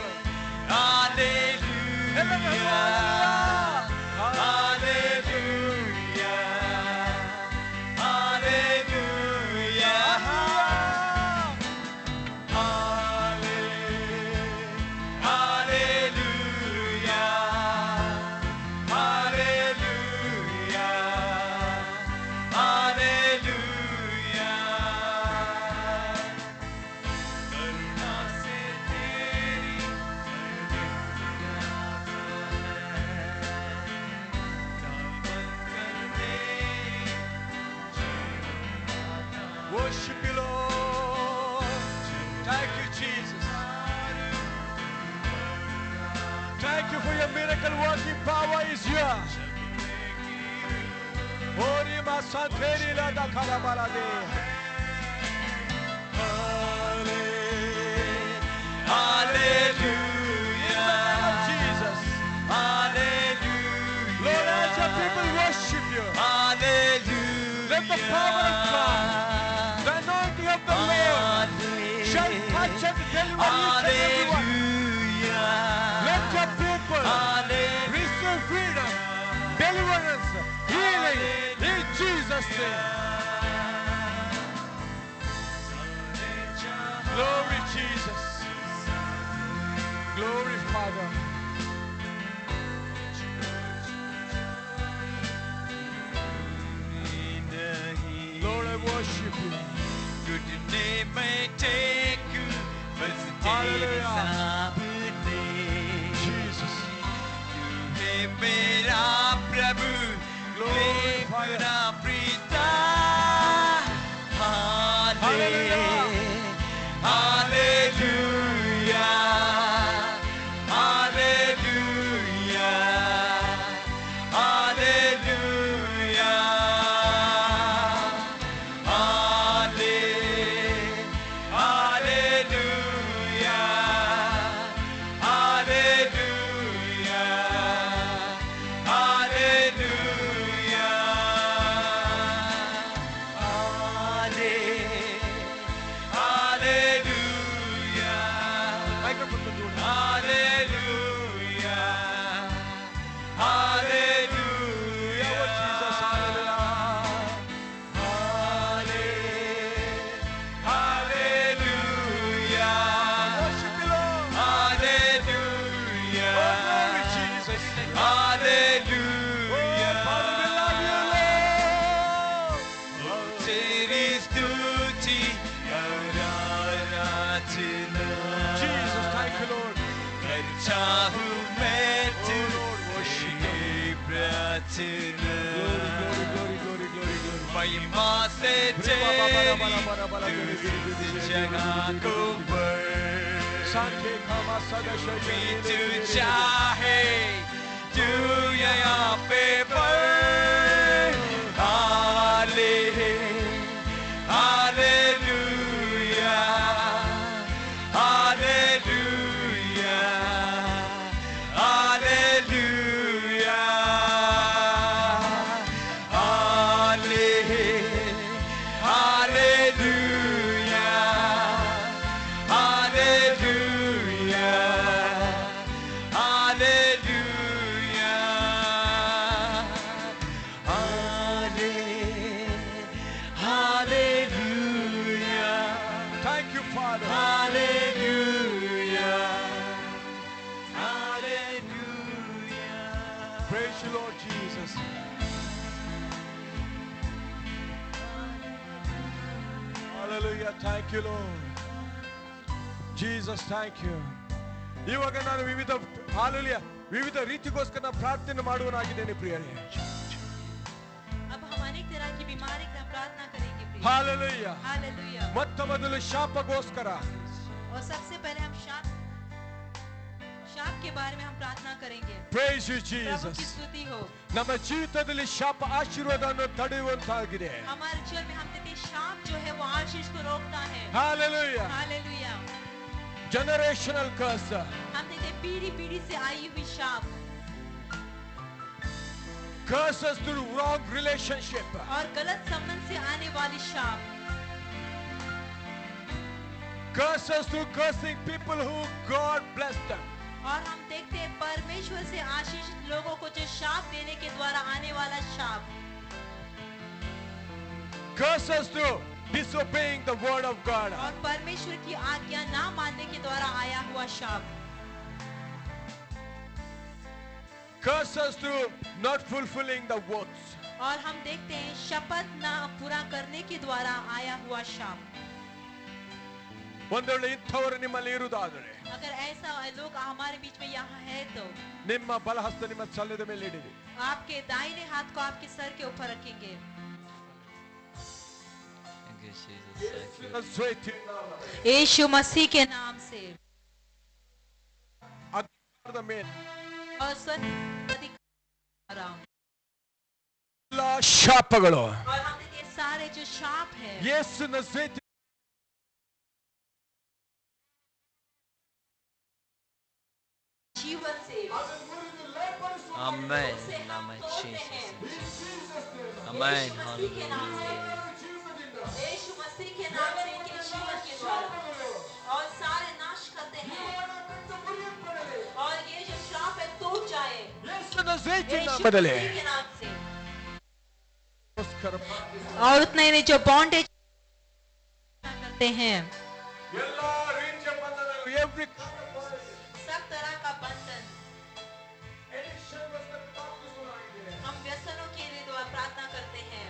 Worship you, Lord. Thank you, Jesus. Thank you for your miracle working power is here. Ori masanteri la da kalabalade. Hallelujah. Jesus. Hallelujah. Lord, as your people worship you, Hallelujah. let the power of God, the anointing of the Lord, shall touch and deliver each and everyone. Let your people receive freedom, deliverance, healing in Jesus' Jesus' name. Glory Jesus. Glory Father. Lord, I worship you. Good name may take you, but the day Hallelujah. is happening. Jesus. हे मेरा प्रभु Glory, हे Father. मेरा Preeta Hallelujah. Hallelujah hallelujah hallelujah हाले hallelujah hallelujah hallelujah हाले hallelujah Microphone to do it. Hallelujah hallelujah Lord Jesus, hallelujah. Hallelujah Worship you, Lord. Hallelujah Oh, glory Jesus. Hallelujah Oh, Father, we love you, Lord. तेरी स्तुति और आराधना Jesus, thank you, Lord. कर चाहूं मैं Oh, Lord, worship you. तुझे प्रार्थना Glory, glory, glory, glory, glory, glory. महिमा से तेरी तुझ जगह को बढ़ Sante kama sada भी shai. तू चाहे तू यहाँ पे बढ़ हाले हालेलुया हालेलुया हालेलुया हाले हालेलुया हालेलुया हालेलुया हाले hallelujah Thank you, Father. Hallelujah hallelujah Praise you, Lord Jesus. Hallelujah. Thank you, Lord. Jesus, thank you. ಇವಾಗ ನಾನು ವಿವಿಧ ರೀತಿಗೋಸ್ಕರ ಪ್ರಾರ್ಥನೆ ಮಾಡುವನಾಗಿದ್ದೇನೆ ಪ್ರಿಯರೇ. अब हम अनेक तरह की बीमारी का प्रार्थना करेंगे प्रिय। Hallelujah. हालेलुया। ಮೊತ್ತ ಮೊದಲು ಶಾಪಗೋಸ್ಕರ. और सबसे पहले हम शाप के बारे में हम प्रार्थना करेंगे। Praise you, प्रभु की Jesus. स्तुति हो। ನಮ್ಮ ಜೀವಿತದಲ್ಲಿ ಶಾಪ ಆಶೀರ್ವಾದವನ್ನು ತಡೆಯುವಂತಾಗಿದೆ. हमारे जीवन में हम देखते हैं शाप जो है वो आशीष को रोकता है। Hallelujah. हालेलुया। Generational curse. हम देखते हैं पीढ़ी पीढ़ी से आई हुई शाप Curses through wrong relationship. और गलत संबंध से आने वाली शाप Curses through cursing people who God blessed them. और हम देखते हैं परमेश्वर से आशीषित लोगों को जो शाप देने के द्वारा आने वाला शाप Curses through disobeying the word of God. और परमेश्वर की आज्ञा ना मानने के द्वारा आया हुआ शाप Curses through not fulfilling the words. और हम देखते हैं शपथ ना पूरा करने के द्वारा आया हुआ शाप ಒಂದು ವೇಳೆ ಇಂಥವರು ನಿಮ್ಮಲ್ಲಿ ಇರುವುದಾದರೆ अगर ऐसा लोग हमारे बीच में यहाँ है तो ನಿಮ್ಮ ಬಲಹಸ್ತ ನಿಮ್ಮ ಸಲ್ಲದ ಮೇಲೆ ಇಡಿರಿ. आपके दाहिने हाथ को आपके सर के ऊपर रखेंगे। Thank you, Jesus. Thank you. ನಜರೇತಿನ यीशु मसीह के नाम से ಅಧಿಕಾರದ ಮೇಲೆ और अधिकार ಎಲ್ಲ ಶಾಪಗಳು और हम देखते हैं सारे जो शाप है ಯೇಸು ನಜರೇತಿನ जीवन से Amen. Amen. Jesus. Amen. Hallelujah. यीशु मसीह के नाम से इनके जीवन के द्वारा और सारे नाश करते हैं और ये जो श्राप है टूट जाए ಯೇಸು ನಜರೇತಿನ यीशु ನಾಮದಲ್ಲಿ मसीह के नाम से ನಿಮಗೋಸ್ಕರ ಪ್ರಾರ್ಥಿಸುತ್ತೇನೆ. और उतना ही नहीं जो बॉन्डेज करते हैं, ಎಲ್ಲಾ ರೀತಿಯ ಬಂಧನಗಳು, every सब तरह का बंधन, addiction ಗೋಸ್ಕರ ಪ್ರಾರ್ಥಿಸುವುದಾಗಿದೆ. हम व्यसनों के लिए दुआ प्रार्थना करते हैं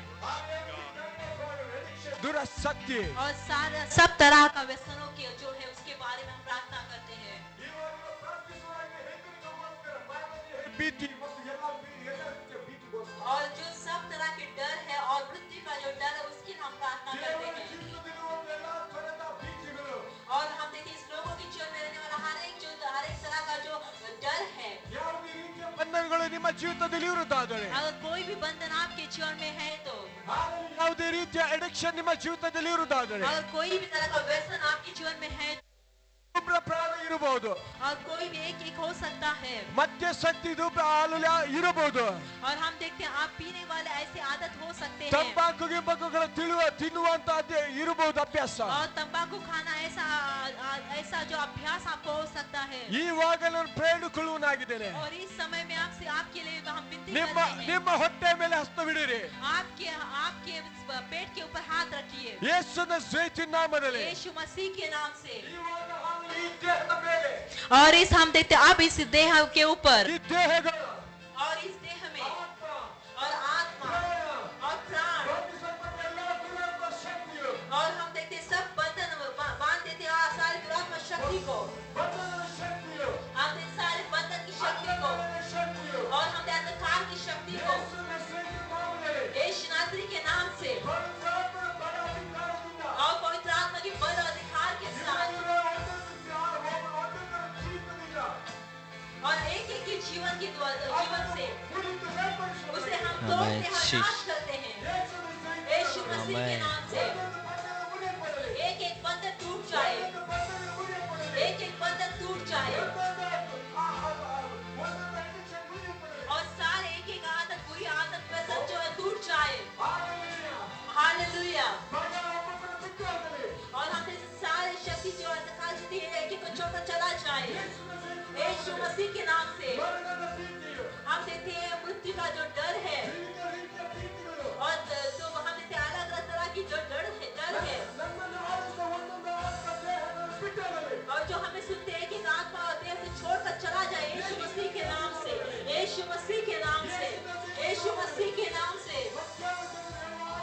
ದುರಸಕ್ತಿ और सारा सब तरह का व्यसनों के जो है उसके बारे में हम प्रार्थना करते हैं। ಇವಾಗ ಪ್ರಾರ್ಥಿಸುವಾಗ ಹೆದರಿಕೆಗೋಸ್ಕರ, ಭಯದಲ್ಲಿ ಭೀತಿ ಮತ್ತು ಎಲ್ಲ ಎಲ್ಲ ರೀತಿಯ ಭೀತಿಗೋಸ್ಕರ और जो सब तरह के डर है और मृत्यु का जो डर है उसकी हम प्रार्थना करते ದೇವರ हैं। ಜೀವಿತದಲ್ಲಿರುವ ಎಲ್ಲ ತರದ ಭೀತಿಗಳು, और हम देखिए इस लोगों के जीवन में रहने वाला हर एक तरह का जो डर है, ಯಾವುದೇ ರೀತಿಯ ಬಂಧನಗಳು ನಿಮ್ಮ ಜೀವಿತದಲ್ಲಿ ಇರುವುದಾದರೆ, अगर कोई भी बंधन आपके जीवन में है तो, ಯಾವುದೇ ರೀತಿಯ ಅಡಿಕ್ಷನ್ ನಿಮ್ಮ ಜೀವಿತದಲ್ಲಿ ಇರುವುದಾದರೆ, अगर कोई भी तरह का व्यसन आपके जीवन में है ಒಬ್ಬರ ಪ್ರಾಣ ಇರಬಹುದು, और कोई भी एक हो सकता है, ಮದ್ಯಸಕ್ತಿ ಹಾಲು ಇರಬಹುದು, और हम देखते हैं आप पीने वाले ऐसे आदत हो सकते हैं, ತಂಬಾಕು ಗಿಂಬಾಕುಗಳ ತಿನ್ನುವಂತ ಇರಬಹುದು ಅಭ್ಯಾಸ. और तंबाकू खाना ऐसा जो अभ्यास आपको हो सकता है। ಈವಾಗ ನಾನು ಪ್ರೇರಣೆಕೊಳ್ಳುವನಾಗಿದ್ದೇನೆ, और इस समय में आपके लिए हम विनती ನಿಮ್ಮ करते हैं, ನಿಮ್ಮ ಹೊಟ್ಟೆ ಮೇಲೆ ಹಸ್ತವಿಡಿರಿ, आपके पेट के ऊपर हाथ रखिए ಯೇಸುವಿನ ಶ್ರೇಷ್ಠ ನಾಮದಲ್ಲಿ. यीशु मसीह के नाम से। ಇವಾಗ ಈ ದೇಹದ ಮೇಲೆ, और इस हम देखते हैं अब इस देह के ऊपर, ಈ ದೇಹಗಳು, और इस देह में, ಆತ್ಮ, और आत्मा और प्राण, ಬಂಧಿಸಲ್ಪಟ್ಟ ಎಲ್ಲ ದುರಾತ್ಮ ಶಕ್ತಿಗಳು, और हम देखते हैं सब बंधन बांध देते हैं सारी दुरात्मा शक्ति को, ಬಂಧನದ ಶಕ್ತಿಗಳು, हम देखते सारे बंधन की शक्ति को, ಬಂಧನದ शक्तिಗಳು, और हम देखते अंधकार की शक्ति को ಯೇಸುವಿನ ಶ್ರೇಷ್ಠ ನಾಮದಲ್ಲಿ, यीशु नासरी के नाम से, ಪವಿತ್ರಾತ್ಮನ ಬಲಾಧಿಕಾರದಿಂದ, और पवित्र आत्मा की बल और अधिकार के साथ, ಒಂದೊಂದರ ಜೀವಿತದಿಂದ और एक एक के जीवन से ಕುರಿತು ಬೇರ್ಪಡಿಸುವ उसे हम आमेन। तोड़ते हैं, शीश। नाश करते हैं ಯೇಸುವಿನ ಶ್ರೇಷ್ಠ यीशु मसीह के आमेन। नाम से। ಒಂದೊಂದು ಬಂಧನ ಮುರಿಯಲ್ಪಡಲಿ, एक एक बंधन टूट जाए, ಒಂದೊಂದು ಬಂಧನ ಮುರಿಯಲ್ಪಡಲಿ, एक एक बंधन टूट जाए, ಒಂದೊಂದು addiction ಮುರಿಯಲ್ಪಡಲಿ. और सारे एक एक आदत बुरी आदत में सब जो है टूट जाए। ಹಾಲೆಲೂಯಾ. हालेलुया। ಭಯ ಒಬ್ಬೊಬ್ಬರ ಬಿಟ್ಟು ಹೋಗಲಿ. और हम से सारे शक्ति जो अंधकार से है एक एक को छोड़कर चला जाए ಯೇಸುವಿನ ಶ್ರೇಷ್ಠ यीशु मसीह के नाम से। ಮರಣದ ಭೀತಿಯು, हम देखते हैं मृत्यु का जो डर